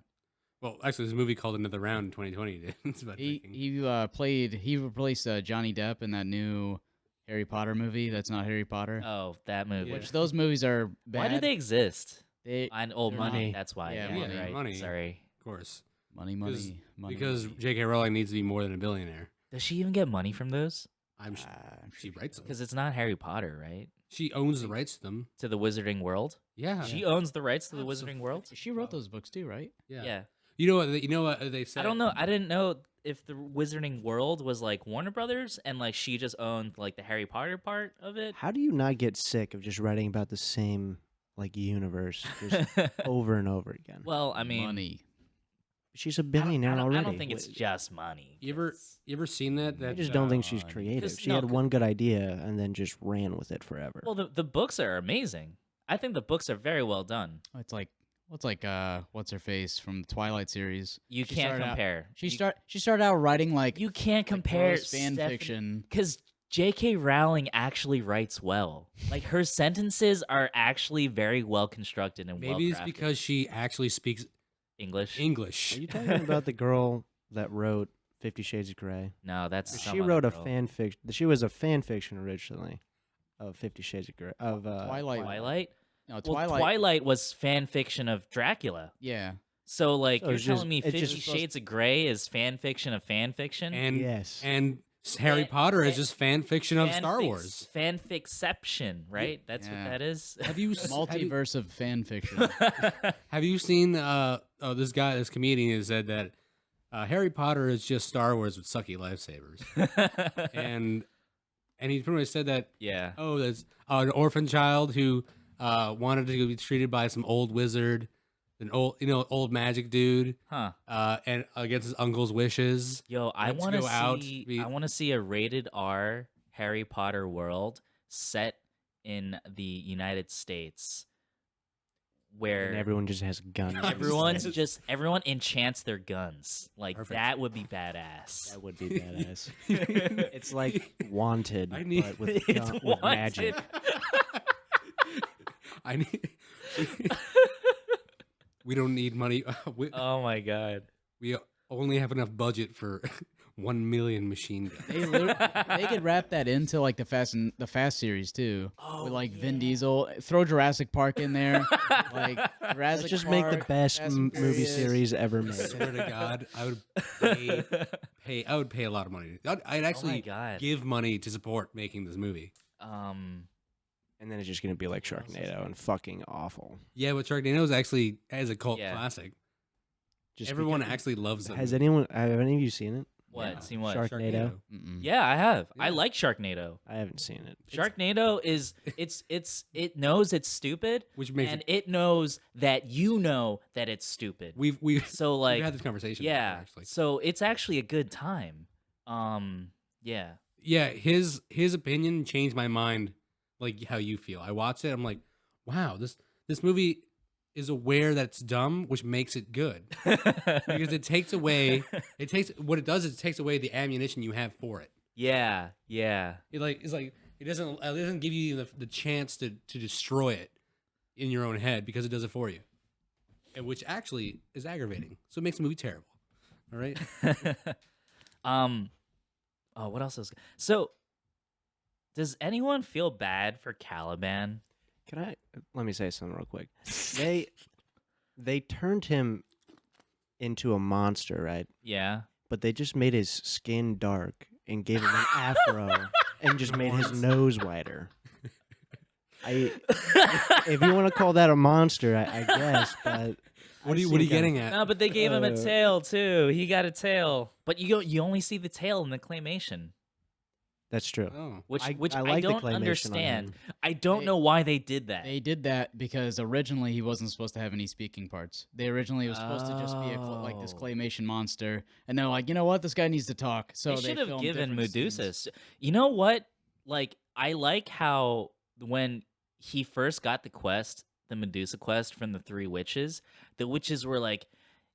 Well, actually, there's a movie called Another Round in 2020. Dude. It's about he? drinking. He replaced Johnny Depp in that new Harry Potter movie. That's not Harry Potter. Oh, that movie. Which those movies are bad. Why do they exist? They They're not- money. That's why. Yeah, Yeah, money. right. Money. Sorry. Of course. money, Because money. J.K. Rowling needs to be more than a billionaire. Does she even get money from those? I'm sh- I'm she sure writes them. Because it's not Harry Potter, right? She owns the rights to them. To the Wizarding World. Yeah. She owns the rights to the Absolutely. Wizarding World. She wrote those books too, right? Yeah. Yeah. You know what they said? I don't know. I didn't know if the Wizarding World was like Warner Brothers and like she just owned like the Harry Potter part of it. How do you not get sick of just writing about the same like universe just over and over again? Well, I mean, money. She's a billionaire already. I don't think it's Wait, just money. You ever seen that? I That just don't think she's God. creative. 'Cause- She no, had 'cause- one good idea and then just ran with it forever. Well, the books are amazing. I think the books are very well done. It's like what's her face from the Twilight series. You She can't started out- compare. She started out writing like You can't like compare gross fan fiction. because J.K. Rowling actually writes well. Like her sentences are actually very well constructed and well Maybe it's crafted. because she actually speaks English. English. Are you talking about the girl that wrote 50 Shades of Grey? No, that's some She other wrote a girl. fan fiction. She was a fan fiction originally of 50 Shades of Grey. Of Twilight. Twilight. No, Well, Twilight. Twilight was fan fiction of Dracula. Yeah. So like So you're it's telling just- me it's 50 just supposed- Shades of Grey is fan fiction of fan fiction? And Yes. and Harry Fan- Potter is fan- just fan fiction of Star Fanfic- Wars. Fanficception, right? That's Yeah. what that is. Have you s- Multiverse of fan fiction. Have you seen this comedian has said that Harry Potter is just Star Wars with sucky lifesavers. and he pretty much said that yeah. there's an orphan child who wanted to be treated by some old wizard, an old magic dude, Huh. and against his uncle's wishes. Yo, I Let's want to go out, see. be- I want to see a rated R Harry Potter world set in the United States, where and everyone just has guns. everyone enchants their guns. Like Perfect. that would be badass. That would be badass. It's like Wanted, I need- but with, It's with magic. Wanted. I need. We don't need money. Oh my god. We only have enough budget for 1 million machine guns. They could wrap that into like the Fast series too. Oh, with like Vin Diesel, throw Jurassic Park in there, like Jurassic Let's just Park, make the best Fast and movie Furious. series ever I made. swear to God, I would pay. I would pay a lot of money. I'd actually God. give money to support making this movie. And then it's just gonna be like What else is Sharknado and fucking awful. Yeah, but Sharknado is actually as a cult Yeah. classic. Just Everyone because- actually loves it. Have any of you seen it? What? Yeah. Seen what? Sharknado. Mm-mm. Yeah, I have. I Yeah. like Sharknado. I haven't seen it. Sharknado is it knows it's stupid, Which makes and it, it knows that you know that it's stupid. we've So like, had this conversation. yeah. before, actually. So it's actually a good time. Yeah. Yeah, his opinion changed my mind, like how you feel. I watched it. I'm like, wow, this movie is aware that it's dumb, which makes it good because it takes away. It takes what it does is it takes away the ammunition you have for it. Yeah. Yeah. It doesn't give you the chance to destroy it in your own head because it does it for you, and which actually is aggravating. So it makes the movie terrible. All right. Oh, what else is so? Does anyone feel bad for Caliban? Let me say something real quick. They turned him into a monster, right? Yeah. But they just made his skin dark and gave him an afro and just made his nose wider. If you want to call that a monster, I guess. But What are you getting at? No, but they gave him a Uh, tail too. He got a tail, but you only see the tail in the claymation, That's true. Oh. which I I like the don't claymation on understand. him. I don't They- know why they did that. They did that because originally he wasn't supposed to have any speaking parts. They originally was supposed to just be like this Oh. claymation monster, and they're like, you know what, this guy needs to talk. So they they should have filmed given different Medusa. scenes. You know what? Like I like how when he first got the quest, the Medusa quest from the three witches, the witches were like,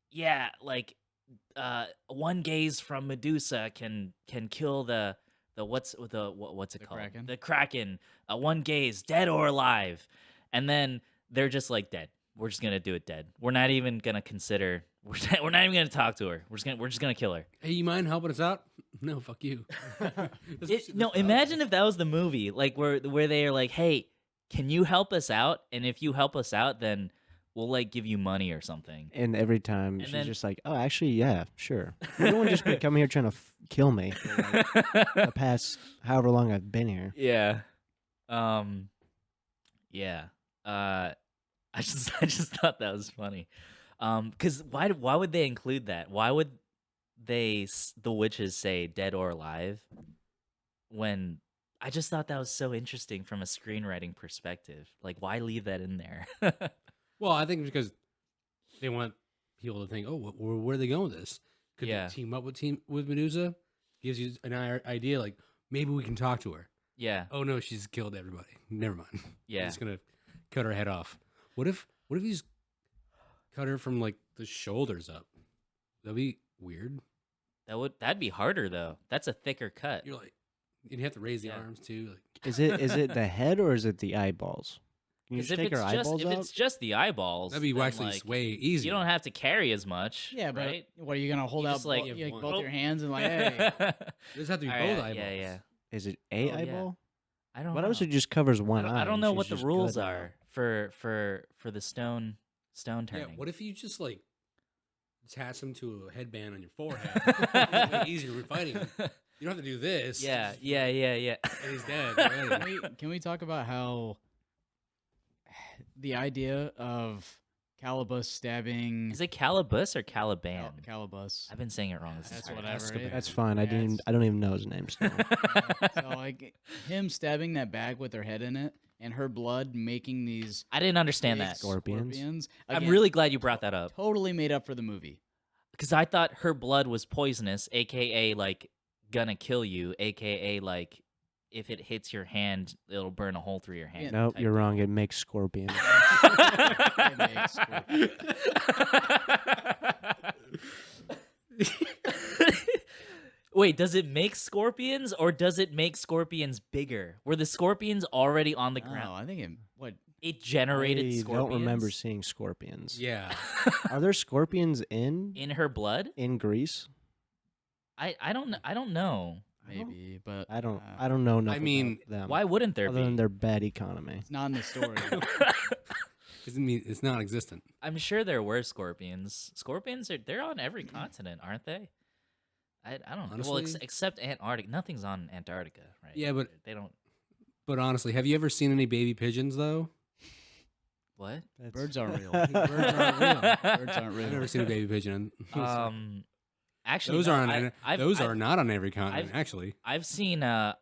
yeah, like one gaze from Medusa can kill the what's it The called? Kraken? The Kraken. One gaze, dead or alive, and then they're just like dead. We're just gonna do it dead. We're not even gonna consider. We're not even gonna talk to her. We're just gonna kill her. Hey, you mind helping us out? No, fuck you. No, imagine if that was the movie, like where they are like, "Hey, can you help us out? And if you help us out, then we'll like give you money or something." And every time And she's then- just like, "Oh, actually, yeah, sure." Everyone just been coming here trying to kill me for like, the past however long I've been here. Yeah. Yeah. I just thought that was funny. Cuz why would they include that? Why would the witches say dead or alive when I just thought that was so interesting from a screenwriting perspective. Like why leave that in there? Well, I think because they want people to think, oh, where are they going with this? Could Yeah. they team up with Medusa? Gives you an idea, like maybe we can talk to her. Yeah. Oh no, she's killed everybody. Never mind. Yeah. He's gonna cut her head off. What if he's cut her from like the shoulders up? That'd be weird. That'd be harder though. That's a thicker cut. You're like, you'd have to raise the Yeah. arms too. Like, Is it the head or is it the eyeballs? Can you 'Cause just take her eyeballs if out? it's just the eyeballs, that'd be then, actually like, way easier. you don't have to carry as much. Yeah, but right? what are you gonna hold You out just, like, like, one. both Oh. your hands and like, hey? It does have to be All both right, eyeballs. Yeah. Is it a Oh, yeah. eyeball? I don't What know. else? It just covers one eye. I don't and know she's what the just rules good now. are for the stone Yeah. turning. What if you just like attach them to a headband on your forehead? It's way easier when fighting him. You don't have to do this. Yeah, Just- yeah. And he's dead. already. Can we talk about how the idea of Calibus stabbing Is it Calibus or Caliban? Calibus? I've been saying it wrong this That's entire whatever. Azkaban. That's fine. I Yeah, didn't. I don't even know his name still. So like him stabbing that bag with her head in it and her blood making these I didn't understand big that. Scorpions. I'm Again, really glad you brought that up totally made up for the movie. because I thought her blood was poisonous, aka like gonna kill you, aka like if it hits your hand, it'll burn a hole through your hand. Nope, type you're thing. wrong. It makes scorpions. It makes scorpions. Wait, does it make scorpions or does it make scorpions bigger? Were the scorpions already on the Oh, ground? I think it It generated I scorpions. don't remember seeing scorpions. Yeah. Are there scorpions in in her blood. Greece? I don't know. maybe, but I don't know nothing mean, about them. Why wouldn't there other be? than their bad economy? it's not in the story. It's non-existent. I'm sure there were scorpions. Scorpions they're on every continent, aren't they? I don't know. Well, Honestly- except Antarctica. Nothing's on Antarctica, right? Yeah, but they don't. But honestly, have you ever seen any baby pigeons though? What? Birds aren't real. Birds aren't real. Birds aren't real. I've never seen a baby pigeon. Actually, those no, are on. I've are not on every continent. I've- Actually, I've seen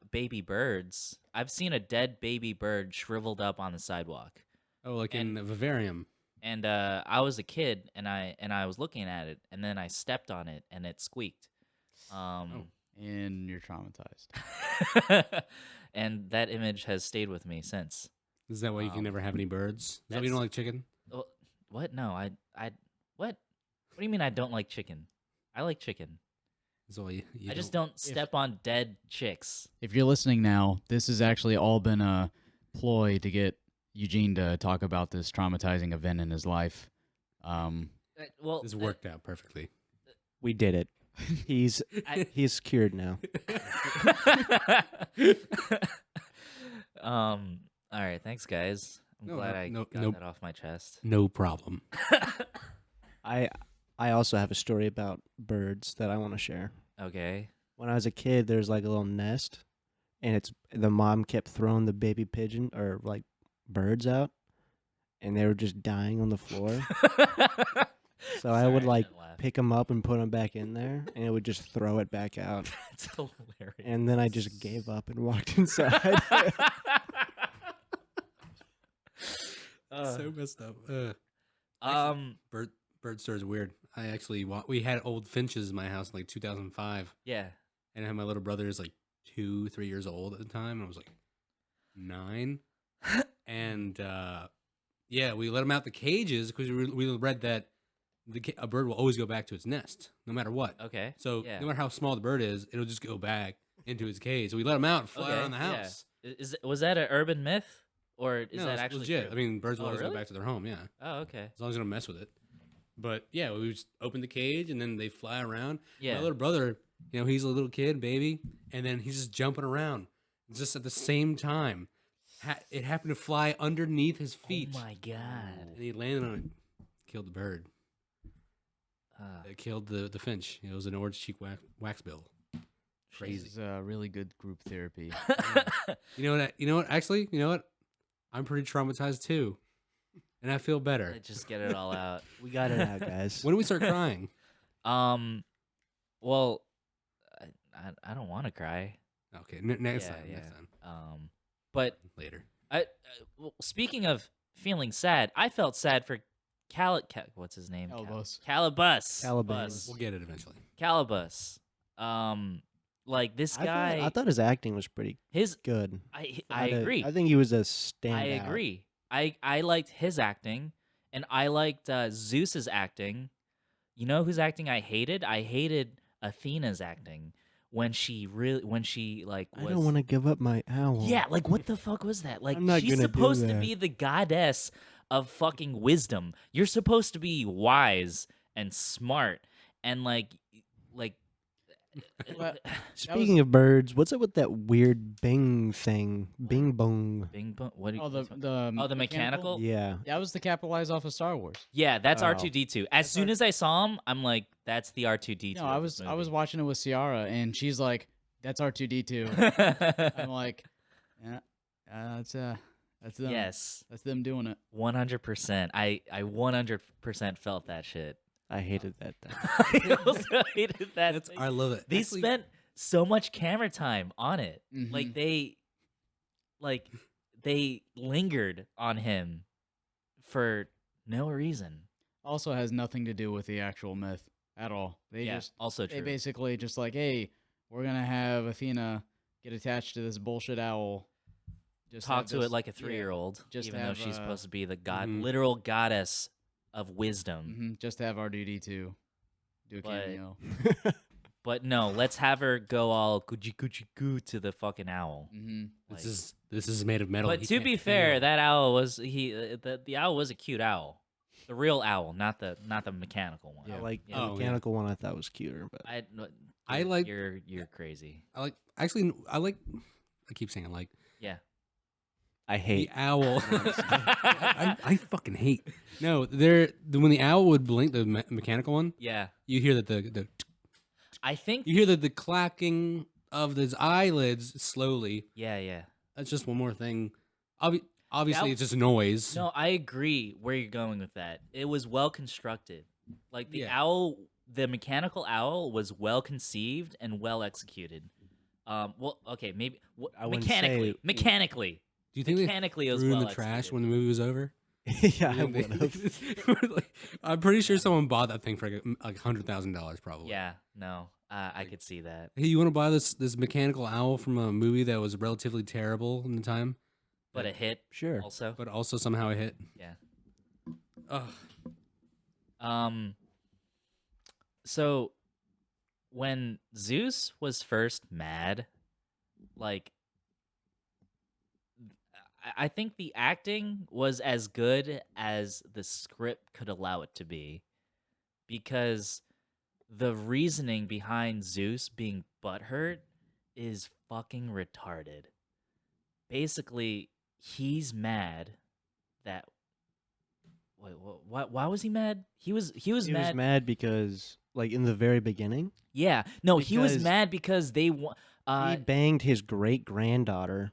baby birds. I've seen a dead baby bird shriveled up on the sidewalk. oh, like And- in the vivarium. And I was a kid, and I was looking at it, and then I stepped on it, and it squeaked. And you're traumatized. And that image has stayed with me since. Is that why you can never have any birds? Is that why you that's- don't like chicken? Oh, what? No, I what? What do you mean I don't like chicken? I like chicken. Is that why you I just don't step on dead chicks. If you're listening now, this has actually all been a ploy to get Eugene to talk about this traumatizing event in his life. Well, This worked out perfectly. We did it. He's I- he's cured now. All right, thanks guys. I'm No, glad no, I no, got no. that off my chest. No problem. I also have a story about birds that I want to share. Okay. When I was a kid, there's like a little nest, and the mom kept throwing the baby pigeon or like birds out, and they were just dying on the floor. So I would like pick them up and put them back in there, and it would just throw it back out. It's hilarious. And then I just gave up and walked inside. So messed up. Bird stories are weird. I actually we had old finches in my house in like 2005, yeah. and I had my little brother is like 2-3 years old at the time, and I was like 9, and yeah, we let him out the cages because we read that a bird will always go back to its nest no matter what. Okay. So yeah. no matter how small the bird is, it'll just go back. into his cage. So we let him out and fly Okay, around the yeah. house. Was that an urban myth, or is No, that it's actually legit. true? I mean, birds will Oh, always really? go back to their home. Yeah, Oh, okay. as long as you don't mess with it. But yeah, we just open the cage and then they fly around. Yeah. My little brother, he's a little kid, baby, and then he's just jumping around. Just at the same time, it happened to fly underneath his feet. Oh my god. And he landed on it, killed the bird. It killed the finch. It was an orange cheek waxbill. This Crazy. is really good group therapy. You know what? Actually, you know what? I'm pretty traumatized too, and I feel better. Just get it all out. We got it out, guys. When do we start crying? Well, I don't want to cry. Okay, next Yeah, time. yeah. Next time. But Later. well, speaking of feeling sad, I felt sad for what's his name? Calabas. Calabas. Calabas. We'll get it eventually. Calabas. Like this guy. I thought his acting was pretty his. good. I agree. I think he was a standout. I agree. I liked his acting, and I liked Zeus's acting. You know whose acting I hated? I hated Athena's acting when she like was. I don't want to give up my owl. Yeah, like what the fuck was that? Like I'm not she's gonna do supposed to that. be the goddess of fucking wisdom. You're supposed to be wise and smart and like Well, Speaking of birds, what's up with that weird Bing thing? Bing bong. Bing bong. What? Oh, the mechanical? Yeah. That was the capitalized off of Star Wars. Yeah, that's Oh. R2D2. As soon as I saw him, I'm like, that's the R2D2. No, I was watching it with Ciara, and she's like, "That's R2D2." I'm like, "Yeah, that's them. Yes, That's them doing it." 100%. I 100% felt that shit. I hated that thing. I also hated that. thing. I love it. They Actually, spent so much camera time on it. Mhm. They lingered on him for no reason. Also has nothing to do with the actual myth at all. They also true. they basically just like, "Hey, we're gonna have Athena get attached to this bullshit owl." Just Talk have to this- it like a yeah, 3-year-old, just even though have, she's supposed to be the Mhm. literal goddess of wisdom. just to have R2D2 do a But- cameo. But no, let's have her go all coochie coochie coo to the fucking owl. Mm-hmm. Like- This is made of metal. But He to can't be fair, feel. that owl was the owl was a cute owl, the real owl, not the mechanical one. I like Yeah. the Oh, yeah. mechanical one. I thought was cuter, but I I like- you're crazy. I keep saying I like Yeah. I the hate. owl. I fucking hate. No, when the owl would blink, the mechanical one, Yeah. you hear that the I think. you hear the clacking of his eyelids slowly. Yeah. That's just one more thing. Obviously, That- it's just noise. No, I agree where you're going with that. It was well constructed. Like the Yeah. owl, the mechanical owl was well conceived and well executed. Well, okay, maybe I wouldn't say- mechanically. Do you think Mechanically, it they was threw in well the trash executed. when the movie was over? yeah, I You would think have. like, I'm pretty sure someone bought that thing for like $100,000 probably. Yeah, no, I could see that. Hey, you want to buy this mechanical owl from a movie that was relatively terrible in the time, But it hit Sure. also. but also somehow it hit? Yeah. Ugh. So when Zeus was first mad, like I think the acting was as good as the script could allow it to be, because the reasoning behind Zeus being butthurt is fucking retarded. Basically, he's mad that wait, why was he mad? He was He was mad. mad because, like, in the very beginning, Yeah, no, he was Because mad because they he banged his great granddaughter,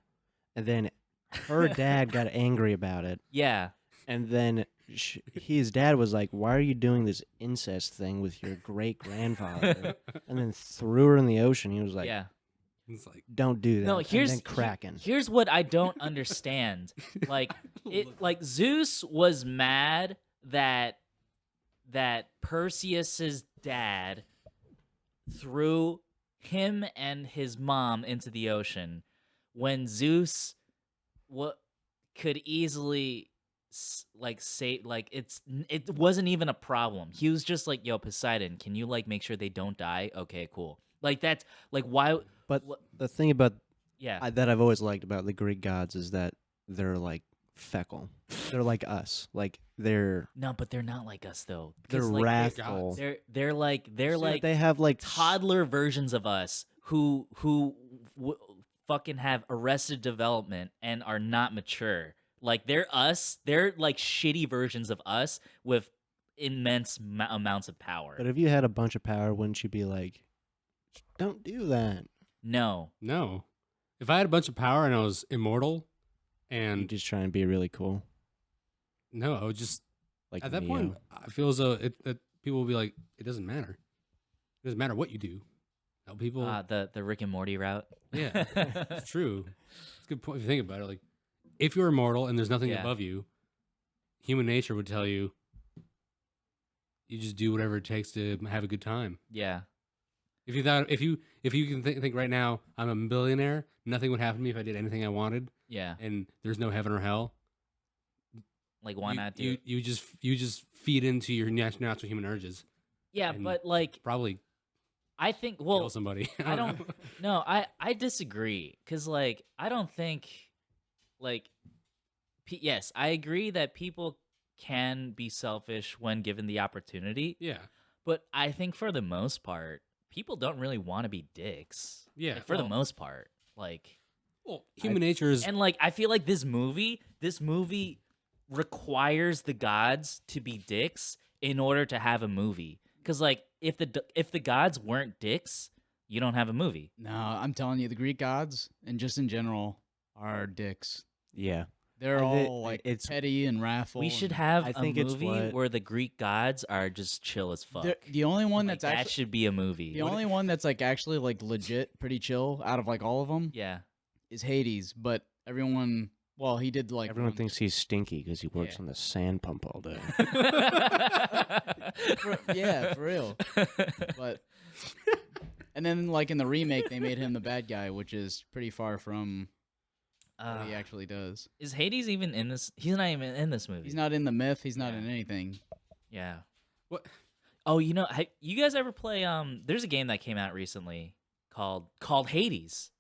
and then her dad got angry about it, yeah, and then his dad was like, "Why are you doing this incest thing with your great grandfather?" and then threw her in the ocean. He was like, yeah. It's like "Don't do that." No, here's and then Kraken. Here's what I don't understand. Like like Zeus was mad that Perseus's dad threw him and his mom into the ocean when Zeus could easily say it wasn't even a problem. He was just like, "Yo, Poseidon, can you like make sure they don't die?" Okay, cool. Like that's like why? But wh- the thing about Yeah. that I've always liked about the Greek gods is that they're like feckle. They're like us. Like they're No, but they're not like us though. they're 'Cause, like, wrathful. they're like They have like toddler versions of us who fucking have arrested development and are not mature. Like they're us. They're like shitty versions of us with immense amounts of power. But if you had a bunch of power, wouldn't you be like, don't do that? No. No. If I had a bunch of power and I was immortal, You and just try and be really cool. no, I would just Like at that Neo. point, I feel as though that people will be like, it doesn't matter. It doesn't matter what you do. Help people. The Rick and Morty route. Yeah, it's true. It's a good point if you think about it. Like, if you're immortal and there's nothing Yeah. above you, human nature would tell you, you just do whatever it takes to have a good time. Yeah. If you thought, if you can think right now, I'm a billionaire. Nothing would happen to me if I did anything I wanted, Yeah. and there's no heaven or hell. Like why not do? you, it? you just feed into your natural human urges. Yeah, and but like Probably I think kill somebody. I don't know. no, I disagree cuz like I don't think like yes, I agree that people can be selfish when given the opportunity, Yeah, but I think for the most part people don't really want to be dicks. yeah. Like, for the most part. Like well, human nature is. and like I feel like this movie requires the gods to be dicks in order to have a movie. Cuz like if the gods weren't dicks, you don't have a movie. No, I'm telling you, the Greek gods and just in general are dicks. Yeah. They're I thi- all like it's- petty and wrathful. We should and have I a think it's movie what- where the Greek gods are just chill as fuck. the only one Like, that's that actually should be a movie. the only one that's like actually like legit pretty chill out of like all of them Yeah. is Hades. But everyone, well, he did like Everyone one- thinks he's stinky because he works Yeah. on the sand pump all day. yeah, for real. But and then like in the remake, they made him the bad guy, which is pretty far from what he actually does. Is Hades even in this? He's not even in this movie. He's not in the myth. He's not Yeah. in anything. Yeah. What? Oh, you know, you guys ever play? There's a game that came out recently called Hades.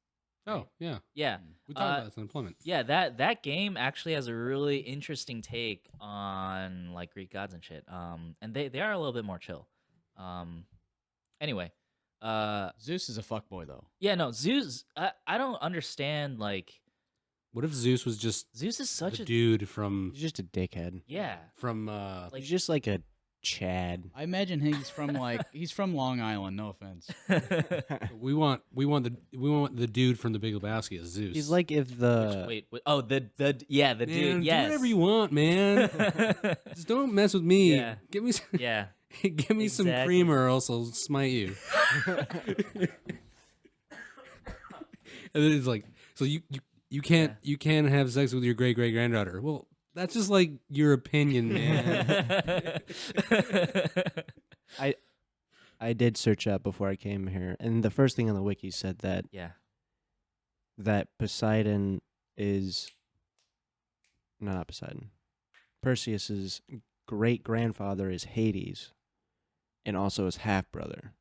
Oh yeah, Yeah. we talked about this in employment. Yeah, that game actually has a really interesting take on like Greek gods and shit. And they are a little bit more chill. Anyway, Zeus is a fuckboy though. yeah, no, Zeus. I don't understand. Like What if Zeus was just Zeus is such the a dude from He's just a dickhead. yeah. like He's just like a Chad. I imagine he's from like he's from Long Island. No offense. we want the dude from the Big Lebowski as Zeus. He's like if the wait, oh the man, dude. do Yes. whatever you want, man. Just don't mess with me. Yeah. Give me some, Yeah. give me some Exactly. creamer, or else I'll smite you. And then it's like, so you can't have sex with your great granddaughter. Well, that's just like your opinion, man. I did search up before I came here, and the first thing on the wiki said that Yeah. Poseidon is not Poseidon. Perseus's great grandfather is Hades, and also his half brother.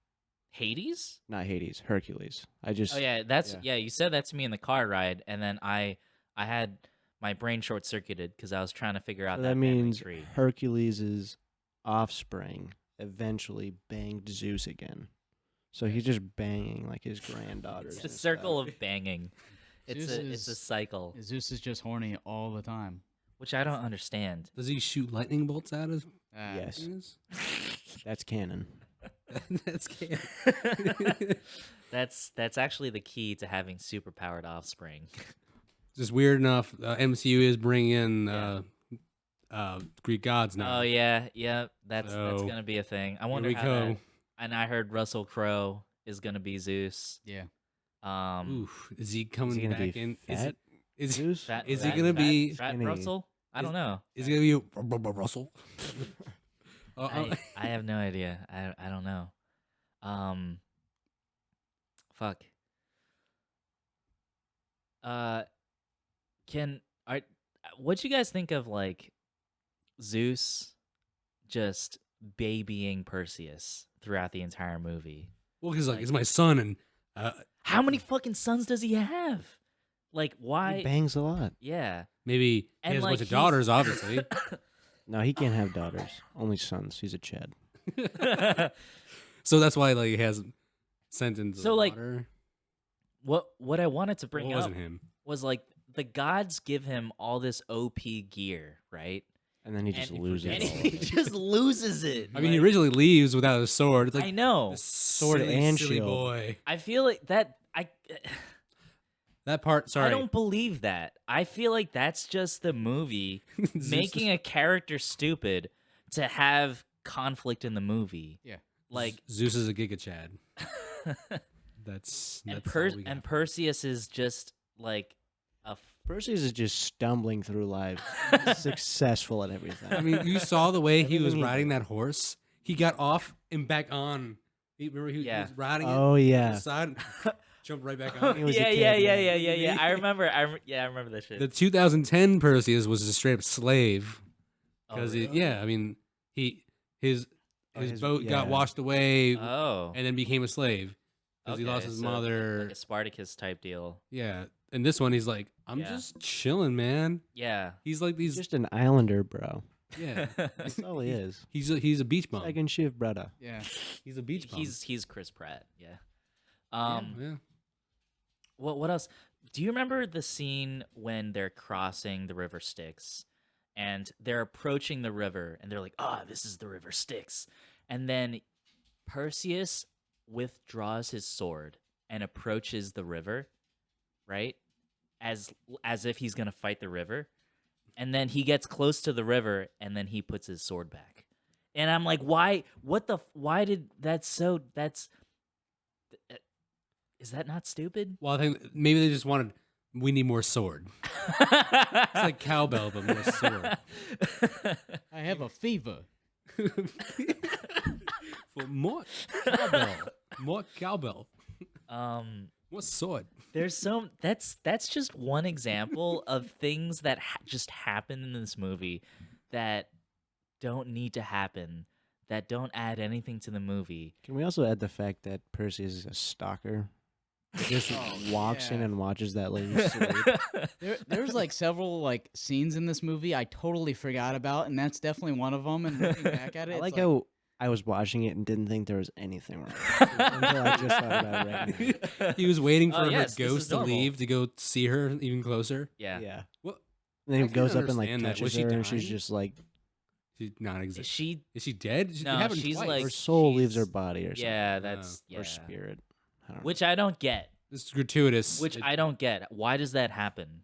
Hades? Not Hades, Hercules. I just Oh yeah, yeah. You said that to me in the car ride, and then I had my brain short circuited because I was trying to figure out So that that family means tree. Hercules' offspring eventually banged Zeus again. So he's just banging like his granddaughters. It's a and circle stuff. of banging. It's Zeus a is- cycle, Zeus is just horny all the time. which I don't understand. Does he shoot lightning bolts out of Yes, penis? that's canon. That's canon. That's actually the key to having superpowered offspring. Just weird enough. MCU is bringing in Yeah. Greek gods now. Oh yeah, that's So, gonna be a thing. I wonder we how go. that. And I heard Russell Crowe is gonna be Zeus. Yeah. Oof, is he coming gonna back be in? fat? Is Zeus? Fat- Is he fat- gonna fat- be- fat skinny? Russell? I don't know. he gonna be Russell? I have no idea. I don't know. Fuck. What you guys think of like Zeus just babying Perseus throughout the entire movie? Well, he's like, it's my son, and How many fucking sons does he have? Like, He why? bangs a lot. Yeah. maybe he And, has a like, bunch of he's- daughters, obviously. No, he can't have daughters. Only sons. He's a Chad. So that's why like he has sent into So, the like, water. what I wanted to Well, bring it up wasn't him. was like the gods give him all this OP gear, right? And then he just And- loses And it all. he just loses it. I mean, he Like, originally leaves without a sword. It's like I know. this Sword silly, and silly shield. boy. I feel like that. That part. Sorry. I don't believe that. I feel like that's just the movie making a character stupid to have conflict in the movie. Yeah. Like Zeus is a Giga Chad. That's and all we got. and Perseus is just like a Perseus is just stumbling through life, successful at everything. I mean, you saw the way he was Everything he riding that horse. He got off and back on. Remember, he Yeah. was riding it. Oh, to yeah. the side, jumped right back on. He was a yeah, kid, yeah, yeah. yeah. I remember. I remember that shit. The 2010 Perseus was a straight up slave Oh, because really? yeah, I mean his his- boat got yeah. washed away Oh, and then became a slave because he okay, lost his so mother. like a Spartacus type deal. Yeah, and this one he's like, I'm Yeah. just chilling, man. Yeah. He's like He's these. just an islander, bro. Yeah, That's all he is. he's a beach bum. Second shift, brother. Yeah. He's a beach bum. He's Chris Pratt. Yeah. yeah. What else? Do you remember the scene when they're crossing the river Styx and they're approaching the river and they're like, this is the river Styx. And then Perseus withdraws his sword and approaches the river, right? As if he's going to fight the river. And then he gets close to the river and then he puts his sword back. And I'm like, why did is that not stupid? Well, I think maybe they just wanted. We need more sword. It's like cowbell, but more sword. I have a fever. For more cowbell, more cowbell, Um, more sword. there's that's just one example of things that just happen in this movie that don't need to happen, that don't add anything to the movie. Can we also add the fact that Perseus is a stalker? He just walks in yeah. and watches that lady sleep. There's like several like scenes in this movie I totally forgot about, and that's definitely one of them. And looking back at it, I it's like how I was watching it and didn't think there was anything wrong until I just thought about it right now. He was waiting for Oh, her yes, this is ghost to normal. leave to go see her even closer. Yeah. Yeah. What? And then I he goes can't up and like understand that. Was touches she her, and she's dying? just like, She's not Is exist. she? Is she dead? It No, happened she's twice. like- her soul leaves she's- her body or something. Yeah, that's yeah. Or spirit. I don't know. Which I don't get. This is gratuitous. I don't get. Why does that happen?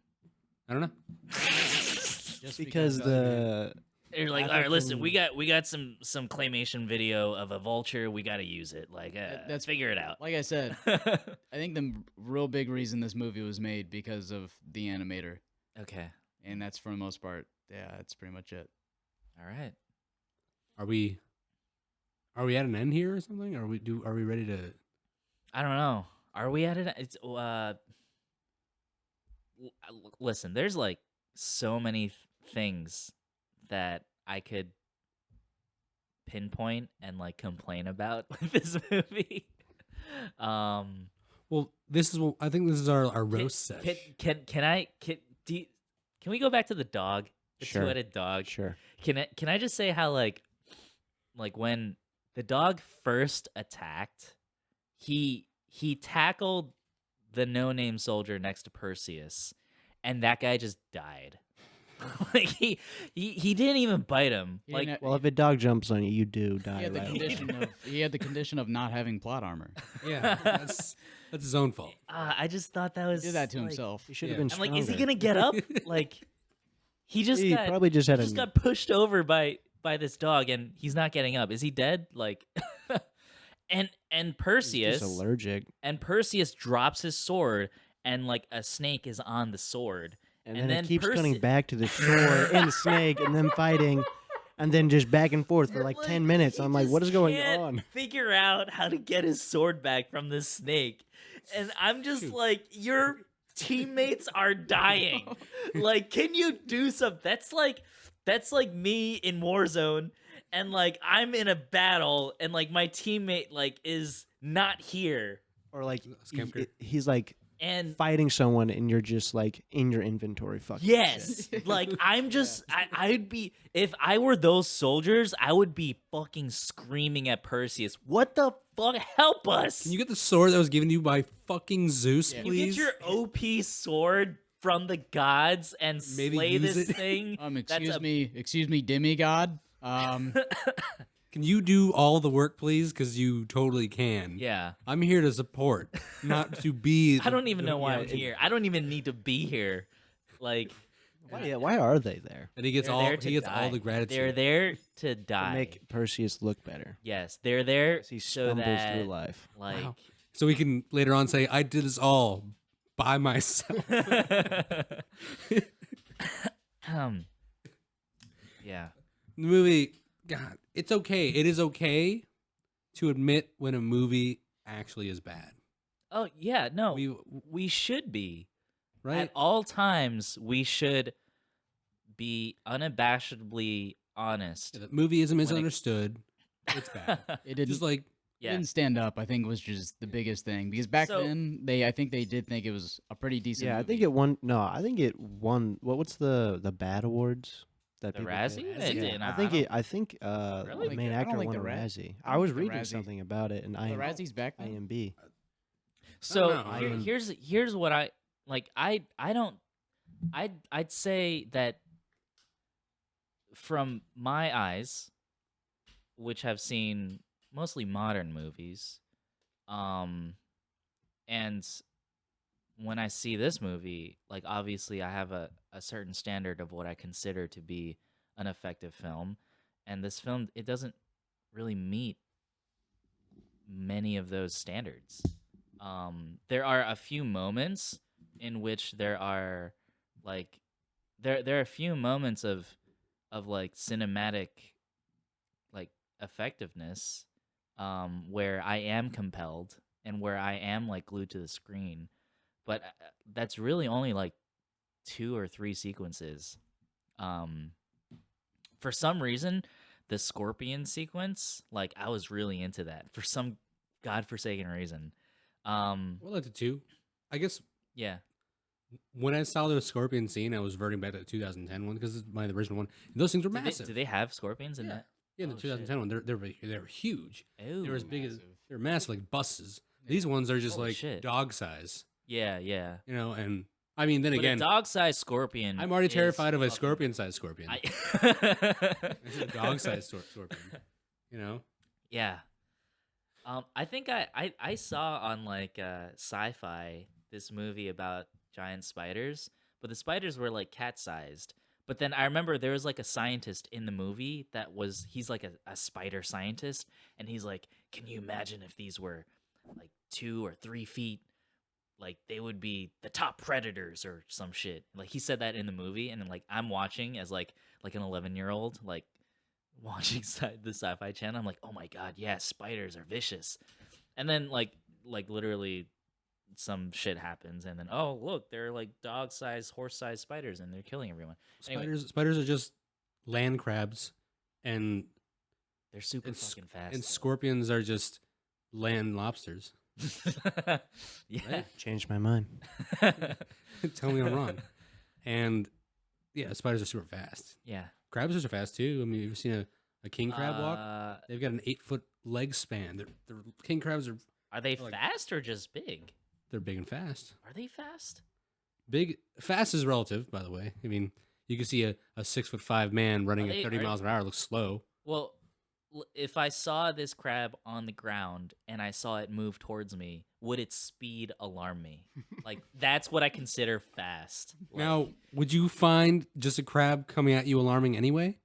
I don't know. just because the They're like, all right, listen, African- we got some claymation video of a vulture. We got to use it. Like, that's- figure it out. like I said, I think the real big reason this movie was made because of the animator, Okay. and that's for the most part. Yeah, that's pretty much it. All right. Are we at an end here or something? Are we ready to? I don't know. Are we at it? It's listen. There's like so many things that I could pinpoint and like complain about with this movie. Well, this is what I think. This is our roast set. Can we go back to the dog, the Sure. two-headed dog? Sure. Can I just say how like when the dog first attacked, he tackled the no-name soldier next to Perseus, and that guy just died. Like he didn't even bite him. He Like didn't Well, if a dog jumps on you, you do die. he had the right away. condition of not having plot armor. Yeah, that's his own fault. I just thought that He was did that to like- himself. He should have Yeah. been I'm stronger. like, is he gonna get up? Like he just He got probably just had got pushed over by this dog, and he's not getting up. Is he dead? Like, and He's Perseus just allergic. and Perseus drops his sword, and like a snake is on the sword. And, And then, then it keeps Perse- cutting back to the sword and the snake and them fighting and then just back and forth for like 10 minutes. he I'm like, just what is going can't on? Figure out how to get his sword back from this snake, and I'm just like, your teammates are dying. Like, can you do something? That's like me in Warzone, and like I'm in a battle, and like my teammate like is not here. Or like Skimker. he's like And fighting someone, and you're just like in your inventory fucking. yes, like I'm just, I'd be, if I were those soldiers, I would be fucking screaming at Perseus, what the fuck, help us! Can you get the sword that was given to you by fucking Zeus, Yeah. You please? get your OP sword from the gods and Maybe slay use this it. thing. Excuse me, demigod. Can you do all the work, please? Because you totally can. Yeah. I'm here to support, not to be. I don't even know why yeah, I'm here. I don't even need to be here. Like, Why are they there? And he gets they're all there to he gets die. all the gratitude. They're there to To die. make Perseus look better. Yes, they're there As he so stumbles that, through life. like, Wow. So we can later on say, "I did this all by myself." yeah. The movie, God, it's okay. It is okay to admit when a movie actually is bad, Oh yeah, no, We- we should be. right? At all times, we should be unabashedly honest. The movie isn't it- misunderstood. It's bad. It didn't. Just like It Yeah. didn't stand up. I think was just the biggest thing because back So- then I think they did think it was a pretty decent. Yeah, I movie. think it won. No, I think it won. What's the bad awards that The people Razzie? get? It Yeah, did not. I think I it. I think Really? the main I don't actor like won the a Raz- Razzie. I I don't was like the reading Razzie. something about it, and the Razzies back then. IMB. So know. I mean- here's what I like. I'd say that from my eyes, which have seen mostly modern movies, and when I see this movie, like obviously I have a certain standard of what I consider to be an effective film, and this film, it doesn't really meet many of those standards. There are a few moments in which there are like there are a few moments of like cinematic like effectiveness where I am compelled and where I am like glued to the screen, but that's really only like 2 or 3 sequences. For some reason, the scorpion sequence, like I was really into that for some godforsaken reason. well, like the two. I guess Yeah. when I saw the scorpion scene, I was reverting back to the 2010 one because it's my original one. And those things were Do massive. they have scorpions in Yeah. that? Yeah, the Oh, 2010 one, they were huge. Oh, They're as big as massive. they're massive, like buses. These ones are just Holy like shit. dog size, yeah, yeah. you know. And I mean, then But again, a dog-sized scorpion. I'm already is terrified of a fucking- scorpion-sized scorpion. I- This is a dog-sized scorpion, you know. Yeah. I think I saw on like sci-fi this movie about giant spiders, but the spiders were like cat-sized. But then I remember there was like a scientist in the movie he's like a spider scientist, and he's like, can you imagine if these were like 2 or 3 feet? Like they would be the top predators or some shit. Like he said that in the movie, and then like I'm watching as like an 11-year-old like watching the Sci-Fi Channel. I'm like, oh my god, yeah, spiders are vicious. And then like literally some shit happens, and then oh look, they're like dog-sized, horse-sized spiders, and they're killing everyone. Anyway. Spiders are just land crabs, and They're super and, fucking fast. and scorpions are just land lobsters. yeah. Right? Changed my mind. Tell me I'm wrong. And yeah, spiders are super fast. Yeah. Crabs are fast too. I mean, you've seen a king crab walk? Uh, They've got an 8-foot leg span. They're king crabs Are they like- fast or just big? they're big and fast. Are they fast? Fast is relative, by the way. I mean, you can see a 6'5" man running Are they- at 30 are- miles an hour looks slow. Well, if I saw this crab on the ground and I saw it move towards me, would its speed alarm me? Like that's what I consider fast. Like, Now, would you find just a crab coming at you alarming anyway?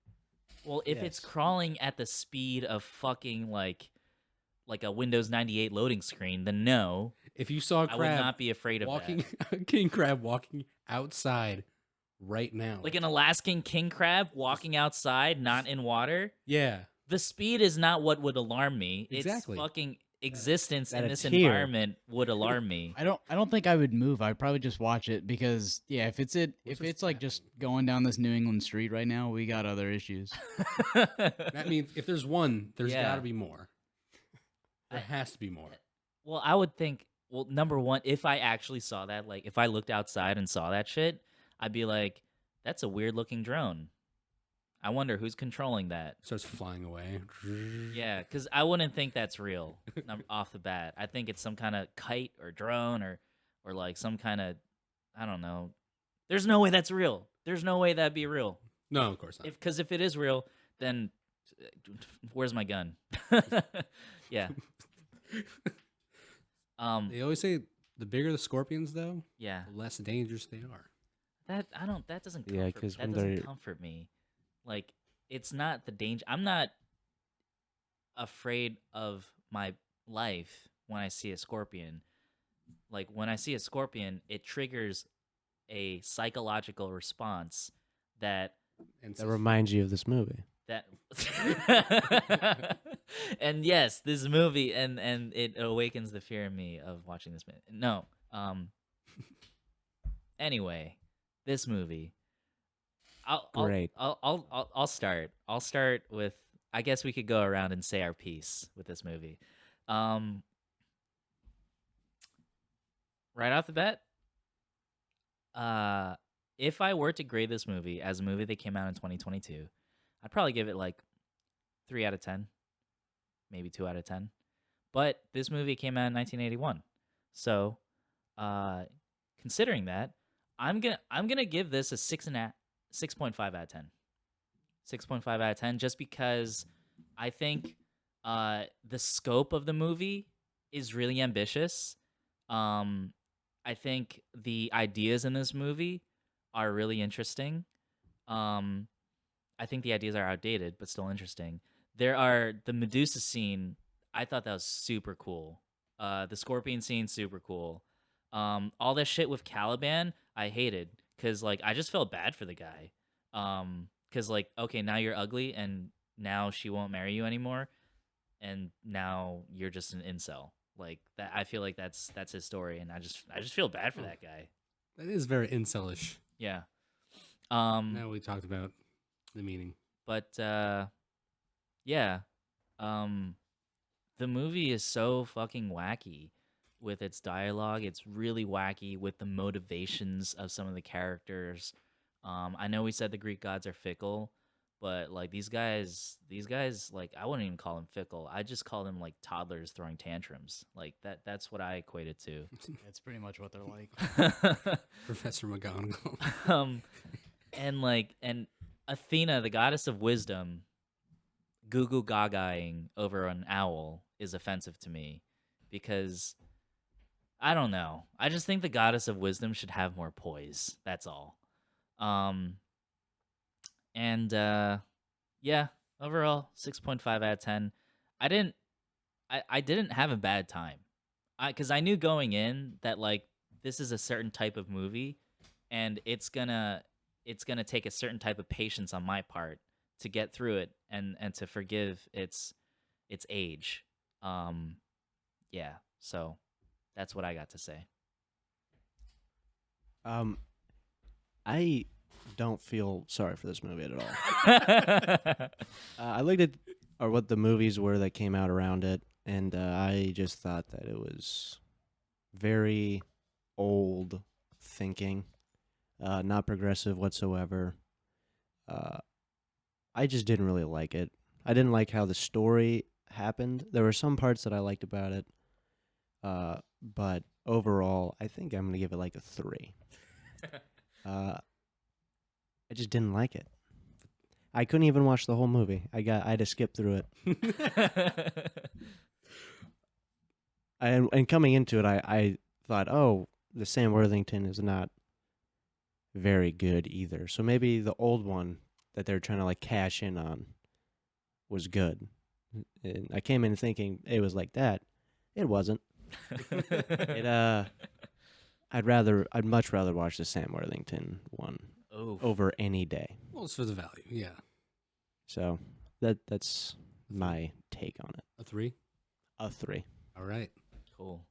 well, if it's Yes. crawling at the speed of fucking like a Windows 98 loading screen, then no, If you saw a I would crab not be afraid of walking, that. a king crab walking outside right now, Like an Alaskan king crab walking outside, not in water. yeah, The speed is not what would alarm me. Exactly. Its fucking existence That in it's this here. environment would alarm me. I don't think I would move. I'd probably just watch it because yeah, if it's like just going down this New England street right now, we got other issues. that means if there's one, there's Yeah. got to be more. There I- has to be more. Well, I would think. Well, number one, if I actually saw that, like, if I looked outside and saw that shit, I'd be like, "That's a weird looking drone. I wonder who's controlling that." Starts flying away. Yeah, because I wouldn't think that's real off the bat. I think it's some kind of kite or drone or like some kind of, I don't know. There's no way that's real. There's no way that'd be real. No, of course not. Because if it is real, then where's my gun? Yeah. They always say the bigger the scorpions, though, Yeah. the less dangerous they are. That doesn't comfort, Yeah, 'cause that when doesn't they're- comfort me. Like, it's not the danger. I'm not afraid of my life when I see a scorpion. Like, when I see a scorpion, it triggers a psychological response that And That reminds you of this movie. that and yes, this movie and it awakens the fear in me of watching this movie. No. Anyway, this movie. Great. I'll start. I'll start with, I guess we could go around and say our piece with this movie. Right off the bat, if I were to grade this movie as a movie that came out in 2022, I'd probably give it like 3 out of 10, maybe 2 out of 10. But this movie came out in 1981, so considering that, I'm gonna give this a 6.5 out of 10. 6.5 out of 10, just because I think the scope of the movie is really ambitious. I think the ideas in this movie are really interesting. I think the ideas are outdated, but still interesting. The Medusa scene, I thought that was super cool. The scorpion scene, super cool. All that shit with Caliban, I hated, because, like, I just felt bad for the guy. Because, like, okay, now you're ugly, and now she won't marry you anymore, and now you're just an incel. Like, that, I feel like that's his story, and I just feel bad for that guy. That is very incelish. Yeah. Now we talked about the meaning. But yeah. The movie is so fucking wacky with its dialogue. It's really wacky with the motivations of some of the characters. I know we said the Greek gods are fickle, but like these guys, like, I wouldn't even call them fickle. I just call them like toddlers throwing tantrums. Like that's what I equate it to. That's pretty much what they're like. Professor McGonagall. And Athena, the goddess of wisdom, goo goo gagaing over an owl is offensive to me, because I don't know. I just think the goddess of wisdom should have more poise. That's all. Yeah, overall 6.5 out of 10. I didn't have a bad time. Cuz I knew going in that, like, this is a certain type of movie, and it's gonna take a certain type of patience on my part to get through it and to forgive its age. Yeah, so that's what I got to say. I don't feel sorry for this movie at all. I looked at what the movies were that came out around it, and I just thought that it was very old thinking, not progressive whatsoever. I just didn't really like it. I didn't like how the story happened. There were some parts that I liked about it, but overall, I think I'm gonna give it like a 3. I just didn't like it. I couldn't even watch the whole movie. I had to skip through it. And coming into it, I thought, oh, the Sam Worthington is not very good either. So maybe the old one that they're trying to like cash in on was good. And I came in thinking it was like that. It wasn't. I'd much rather watch the Sam Worthington one over any day. Well, it's for the value, yeah. So that's my take on it. A 3? A 3. All right. Cool.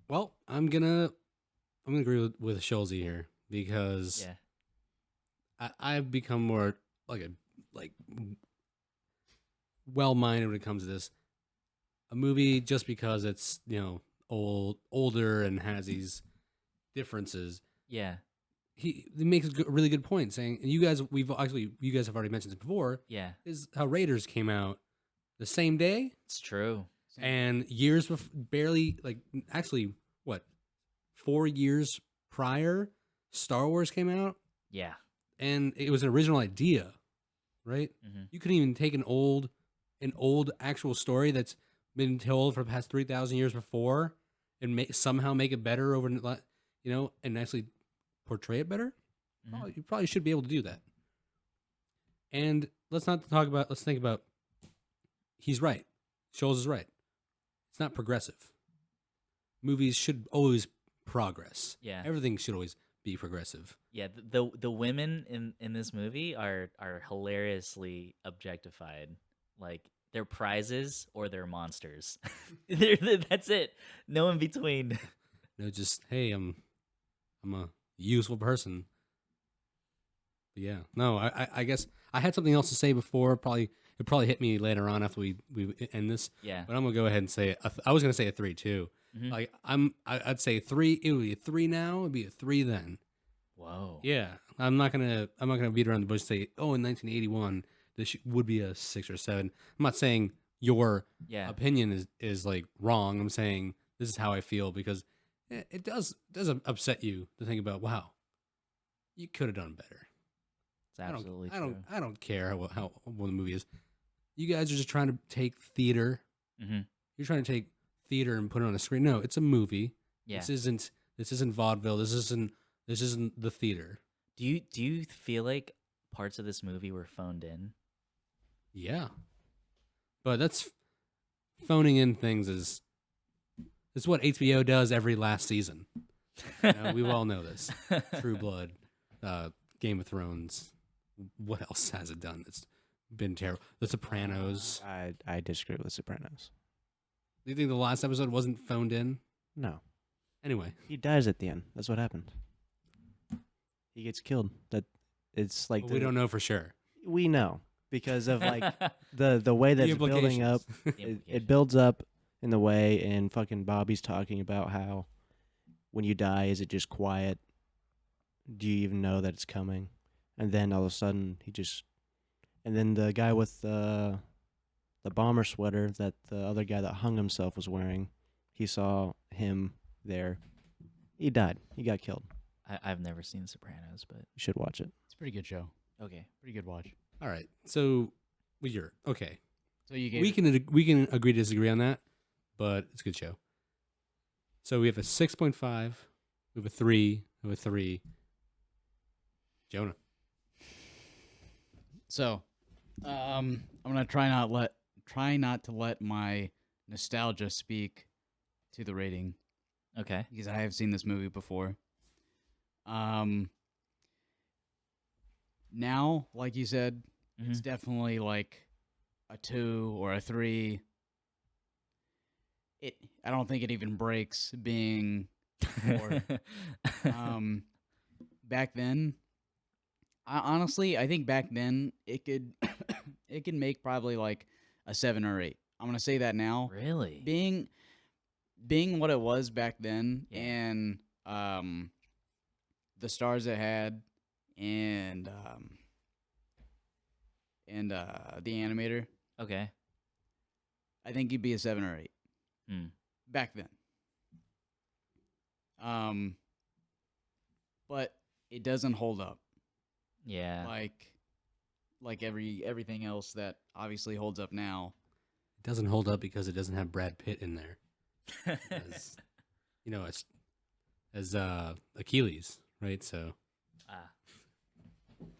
Well, I'm gonna agree with Schulz here, because I've become more like well-minded when it comes to this. A movie, just because it's, older and has these differences. Yeah. He makes a really good point, saying, and you guys have already mentioned this before, Yeah. is how Raiders came out the same day It's true. and years before, barely like actually what 4 years prior, Star Wars came out, Yeah. and it was an original idea, right? Mm-hmm. You couldn't even take an old actual story that's been told for the past 3,000 years before and somehow make it better over, and actually portray it better. Mhm. You probably should be able to do that. And let's think about, he's right. Schulz is right. It's not progressive. Movies should always progress. Yeah. Everything should always be progressive. Yeah. The women in this movie are hilariously objectified. Like they're prizes or they're monsters. That's it. No in between. No, just hey, I'm a useful person. But yeah, no, I guess I had something else to say before. It probably hit me later on after we end this. Yeah. But I'm gonna go ahead and say it. I was gonna say a 3 too. Mhm. Like I'd say 3. It would be a 3 now. It'd be a 3 then. Whoa. Yeah, I'm not gonna beat around the bush and say, oh, in 1981 this would be a 6 or 7. I'm not saying your Yeah. opinion is like wrong. I'm saying this is how I feel because it does upset you to think about, wow, you could have done better. It's absolutely I true. don't care how the movie is. You guys are just trying to take theater. Mm-hmm. You're trying to take theater and put it on a screen. No, it's a movie. Yeah. This isn't vaudeville. This isn't the theater. Do you feel like parts of this movie were phoned in? Yeah, but that's phoning in things is what HBO does every last season. We all know this. True Blood, Game of Thrones. What else has it done that's been terrible? The Sopranos. I disagree with The Sopranos. Do you think the last episode wasn't phoned in? No, Anyway, he dies at the end. That's what happened. He gets killed. That it's like but we don't know for sure. We know because of like the way that's building up. implications. It builds up in the way, and fucking Bobby's talking about how when you die, is it just quiet? Do you even know that it's coming? And then all of a sudden, and then the guy with the bomber sweater that the other guy that hung himself was wearing, he saw him there. He died. He got killed. I've never seen Sopranos, but You should watch it. It's a pretty good show. okay. Pretty good watch. All right, so you're okay. So you gave We can agree to disagree on that, but it's a good show. So we have a 6.5, we have a 3, we have a 3. Jonah. So, I'm gonna try not to let my nostalgia speak to the rating Okay. because I have seen this movie before. Now, like you said, it's definitely like a 2 or a 3. I don't think it even breaks being 4. Back then, I think back then it could it could make probably like a 7 or 8. I'm gonna say that now. Really? Being what it was back then, Yeah. and the stars it had, and the animator, Okay. I think you'd be a 7 or 8 Hmm. back then. But it doesn't hold up Yeah. like everything else that obviously holds up now. It doesn't hold up because it doesn't have Brad Pitt in there. As, as Achilles, right? So Ah.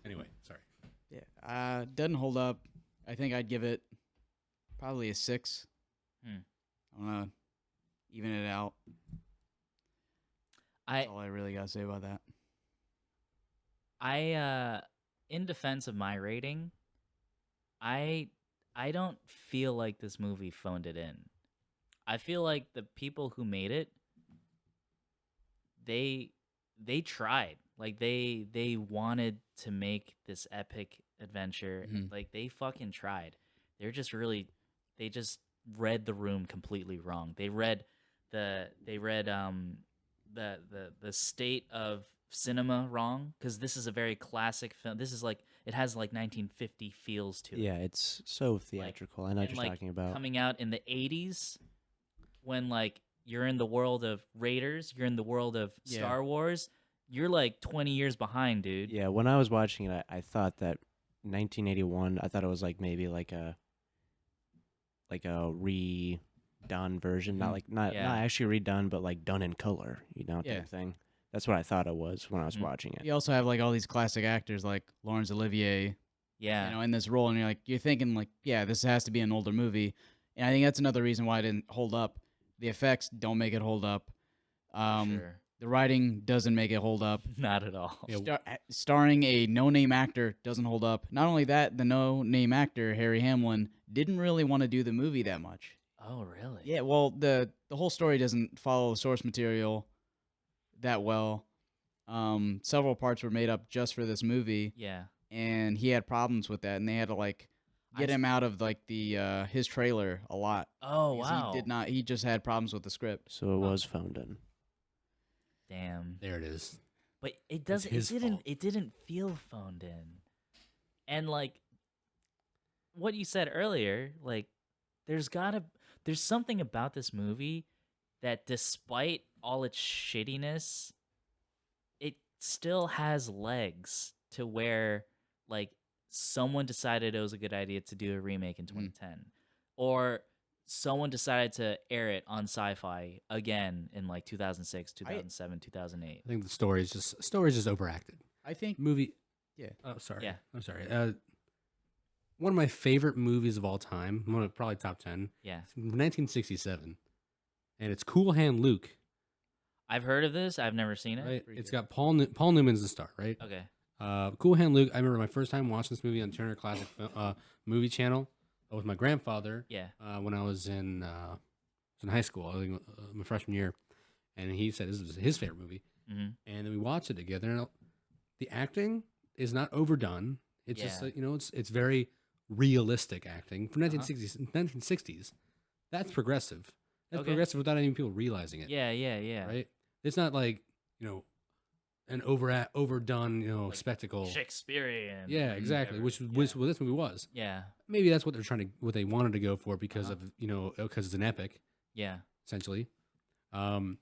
anyway, sorry. Yeah, doesn't hold up. I think I'd give it probably a 6. Hmm. I'm gonna even it out. I That's all I really gotta say about that. in defense of my rating, I don't feel like this movie phoned it in. I feel like the people who made it, they tried. Like they wanted to make this epic adventure. Mhm. Like they fucking tried. They just read the room completely wrong. They read they read the state of cinema wrong, because this is a very classic film. This is like, it has like 1950 feels to it. Yeah, it's so theatrical. I know what And you're like talking about. coming out in the 80s, when like you're in the world of Raiders, you're in the world of Yeah. Star Wars, you're like 20 years behind, dude. Yeah, when I was watching it, I thought that 1981. I thought it was like maybe like a redone version, not Yeah. actually redone, but like done in color, Yeah. type thing. That's what I thought it was when I was watching it. You also have like all these classic actors like Laurence Olivier, Yeah. in this role, and you're thinking like, yeah, this has to be an older movie, and I think that's another reason why it didn't hold up. The effects don't make it hold up. Sure. The writing doesn't make it hold up. Not at all. Yeah. Starring a no-name actor doesn't hold up. Not only that, the no-name actor Harry Hamlin didn't really want to do the movie that much. Oh, really? Yeah, well, the whole story doesn't follow the source material that well. Several parts were made up just for this movie, Yeah. and he had problems with that, and they had to like get I him out of like the his trailer a lot. Oh, because wow. He did not. He just had problems with the script. So it was phoned in. Damn. There it is. But it doesn't. his fault. It didn't feel phoned in, and like what you said earlier, like there's something about this movie that, despite all its shittiness, it still has legs to where like someone decided it was a good idea to do a remake in 2010, or someone decided to air it on Sci-Fi again in like 2006, 2007, 2008. I think the story is just overacted. I think. Movie. Yeah. Oh, sorry. Yeah. I'm sorry. One of my favorite movies of all time, probably top 10, Yeah, it's from 1967, and it's Cool Hand Luke. I've heard of this. I've never seen it. Right? Pretty It's good. got Paul Newman's the star, right? Okay. Cool Hand Luke. I remember my first time watching this movie on Turner Classic Movie Channel with my grandfather. Yeah. When I was in high school, I think my freshman year, and he said this was his favorite movie, Mm-hmm. and then we watched it together. And the acting is not overdone. It's just Yeah. it's very realistic acting from 1960s. That's progressive. That's Okay. progressive without any people realizing it. Yeah. Yeah. Yeah. Right. It's not like an overdone Like spectacle. Shakespearean. Yeah, or exactly. whatever. Which what this movie was. Yeah. Maybe that's what they wanted to go for because Uh-huh. of because it's an epic Yeah. essentially, and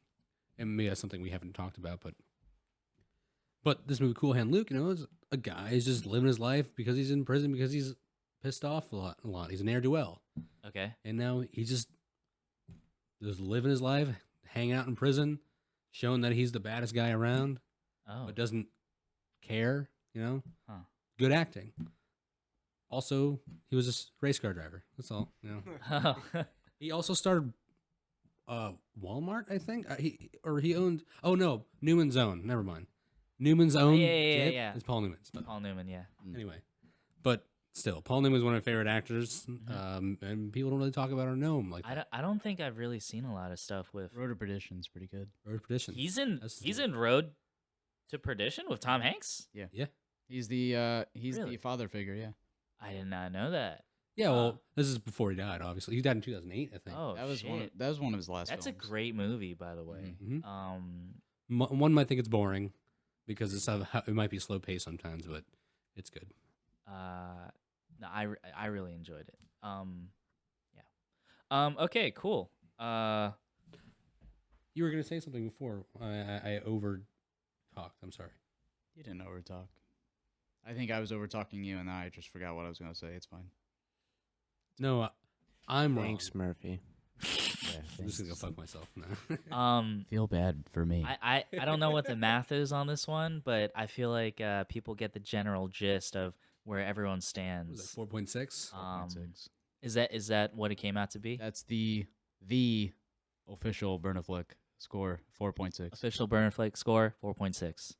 maybe that's something we haven't talked about. But this movie, Cool Hand Luke, is a guy who's just living his life because he's in prison because he's pissed off a lot. He's an ne'er do well, Okay. and now he's just living his life, hanging out in prison, showing that he's the baddest guy around, Oh. but doesn't care. Huh. Good acting. Also, he was a race car driver. That's all. He also started Walmart, I think. He owned. Oh no, Newman's Own. Never mind. Newman's Own. Yeah. It's Paul Newman's. But Paul Newman. Yeah. anyway, but still, Paul Newman's one of my favorite actors, and people don't really talk about or know him like that. I don't think I've really seen a lot of stuff with. Road to Perdition's pretty good. Road to Perdition. He's in. That's He's the- in Road to Perdition with Tom Hanks. Yeah. He's the Really? the father figure. Yeah. I did not know that. Yeah. Well, this is before he died. Obviously, he died in 2008, I think. Oh, That was shit. one of his last. That's a films. great movie, by the way. Mhm. One might think it's boring because it might be slow paced sometimes, but it's good. No, I really enjoyed it. Yeah. Okay, cool. You were gonna say something before. I over talked. I'm sorry. You didn't overtalk. I think I was overtalking you, and I just forgot what I was gonna say. It's fine. No, I'm Thanks, Murphy. Yeah, I'm just gonna go fuck myself now. Feel bad for me. I don't know what the math is on this one, but I feel like people get the general gist of where everyone Was it stands. 4.6? 4.6. Is that what it came out to be? That's the official Bernaflick score, 4.6. Official Burner Flake score 4.6.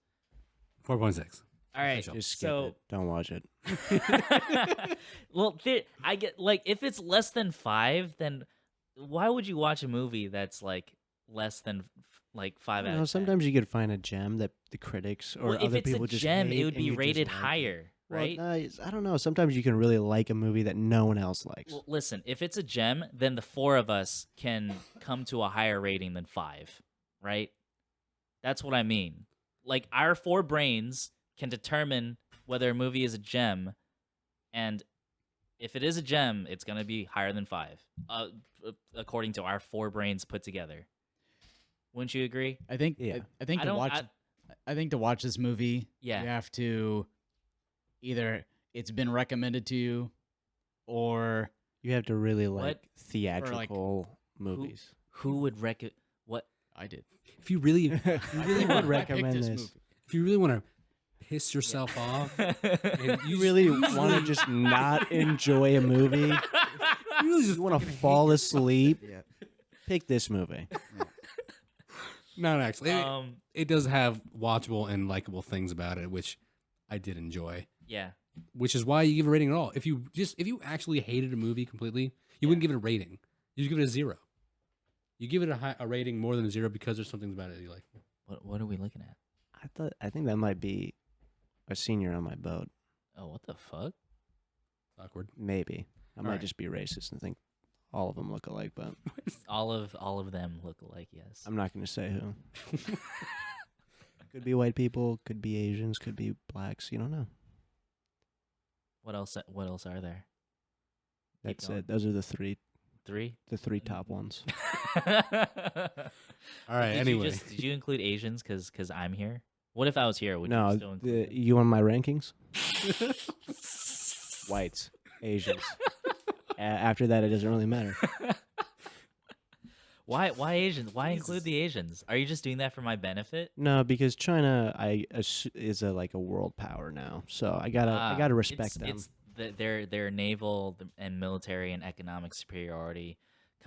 4.6. All right, Official. Just skip so it. Don't watch it. well, I get like if it's less than 5, then why would you watch a movie that's like less than like 5 out of 10? Sometimes you could find a gem that the critics or Well, if other it's people a just gem, hate it would and be you just rated like it. higher. right? Well, I don't know. Sometimes you can really like a movie that no one else likes. Well, listen, if it's a gem, then the four of us can come to a higher rating than 5, right? That's what I mean. Like, our 4 brains can determine whether a movie is a gem, and if it is a gem, it's going to be higher than 5, according to our 4 brains put together. Wouldn't you agree? I think. Yeah. I think to watch. I think to watch this movie, Yeah. you have to either it's been recommended to you, or You have to really What? like theatrical movies. Who would what? I did. If you really, would I picked recommend this this. movie. if you really want to piss yourself off, and You really want to just not enjoy a movie? you really just You want to fucking hate fall yourself. asleep? Yeah. Pick this movie. Not actually. um, It does have watchable and likable things about it, which I did enjoy. yeah. Which is why you give a rating at all. If you actually hated a movie completely, you wouldn't give it a rating. You just give it a 0. You give it a rating more than a 0 because there's something about it you like. What are we looking at? I think that might be a senior on my boat. Oh, what the fuck? Awkward. Maybe I might Alright. just be racist and think all of them look alike, but All of them look alike, yes. I'm not going to say who. Could be white people, could be Asians, could be blacks. You don't know. What else are there? That's going. it. Those are the 3 3? top ones. All right. Anyway, Did you include Asians because I'm here? What if I was here? Would you No, still include them? you want my rankings? Whites, Asians. After that, it doesn't really matter. Why Asians? Why include the Asians? Are you just doing that for my benefit? No, because China, is a world power now, so I gotta respect them It's their naval and military and economic superiority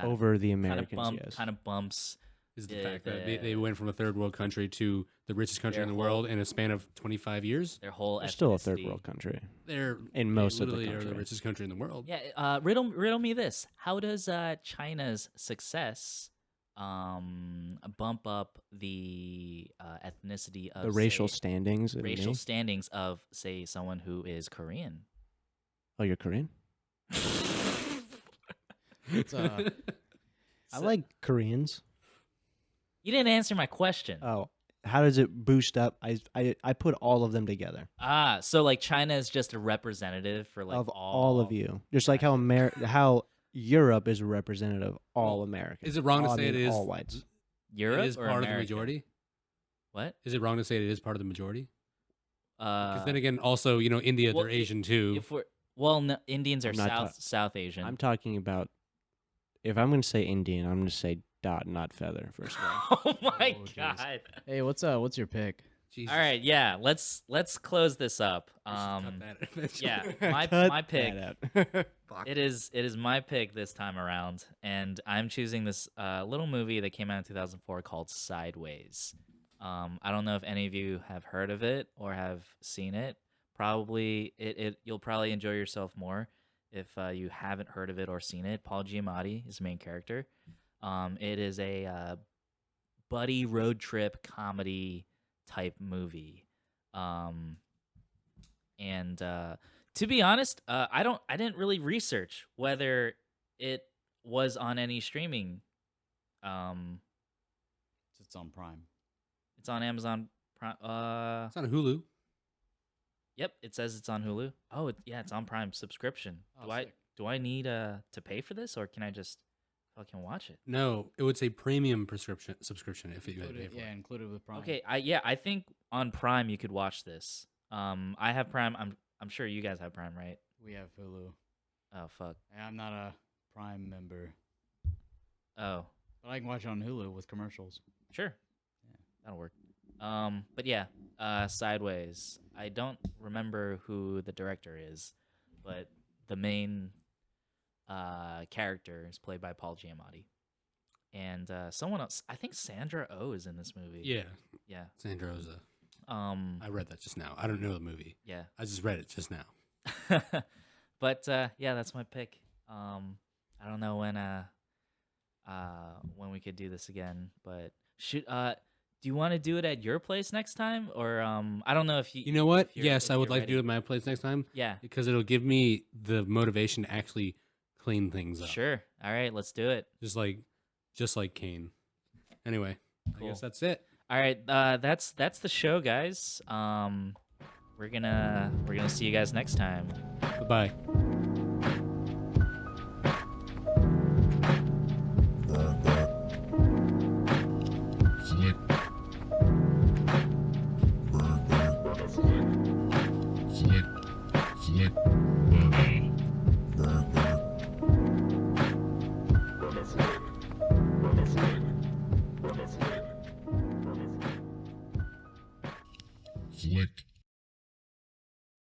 over the Americans. kind of bumps. is the Yeah, fact that they went from a third world country to the richest country Their in the whole- world in a span of 25 years. Their whole They're still a ethnicity. third world country. They're In most of the literally are the country. richest country in the world. Yeah, riddle me this: how does China's success bump up the ethnicity of The racial say, standings. in racial me. standings of say someone who is Korean? Oh, you're Korean? It's, I like Koreans. You didn't answer my question. Oh, how does it boost up? I put all of them together So like China is just a representative for like of all of you, just like how how Europe is a representative of all Americans. Is it wrong to I say mean, it is all whites? Europe it is or part America? of the majority? What? Is it wrong to say it is part of the majority? Because Uh, then again, also India, well, they're Asian too. if we're no, Indians are I'm not South Asian. I'm talking about. If I'm going to say Indian, I'm going to say dot, not feather. First of all, Oh my Oh, jeez. god! hey, what's your pick? Jesus. All right, yeah, let's close this up. We should cut that eventually. Yeah, my Cut pick. that out. It is my pick this time around, and I'm choosing this little movie that came out in 2004 called Sideways. I don't know if any of you have heard of it or have seen it. Probably you'll probably enjoy yourself more if you haven't heard of it or seen it. Paul Giamatti is the main character. It is a buddy road trip comedy type movie. And to be honest, I didn't really research whether it was on any streaming. It's on Prime. It's on Amazon Prime. It's on Hulu. Yep, it says it's on Hulu. Oh, yeah, it's on Prime subscription. Oh, do I sick. do I need to pay for this, or can I just fucking watch it? No, it would say premium subscription if you had to pay Included, for it. included with Prime. Okay, I think on Prime you could watch this. I have Prime. I'm sure you guys have Prime, right? We have Hulu. Oh fuck. I'm not a Prime member, Oh, but I can watch it on Hulu with commercials. sure. Yeah. That'll work. But yeah, Sideways. I don't remember who the director is, but the main character is played by Paul Giamatti, and someone else. I think Sandra Oh is in this movie. Yeah, Yeah. Sandra Rosa. Um. I read that just now. I don't know the movie. Yeah. I just read it just now. But yeah, that's my pick. I don't know when we could do this again, but should do you want to do it at your place next time, or I don't know if you. You know what? if you're- Yes, if I would you're like to do it ready. at my place next time Yeah. because it'll give me the motivation to actually clean things up. Sure. All right, let's do it. Just like Kane. Anyway, I Cool. guess that's it. All right, that's the show, guys. We're gonna see you guys next time. Bye. Flick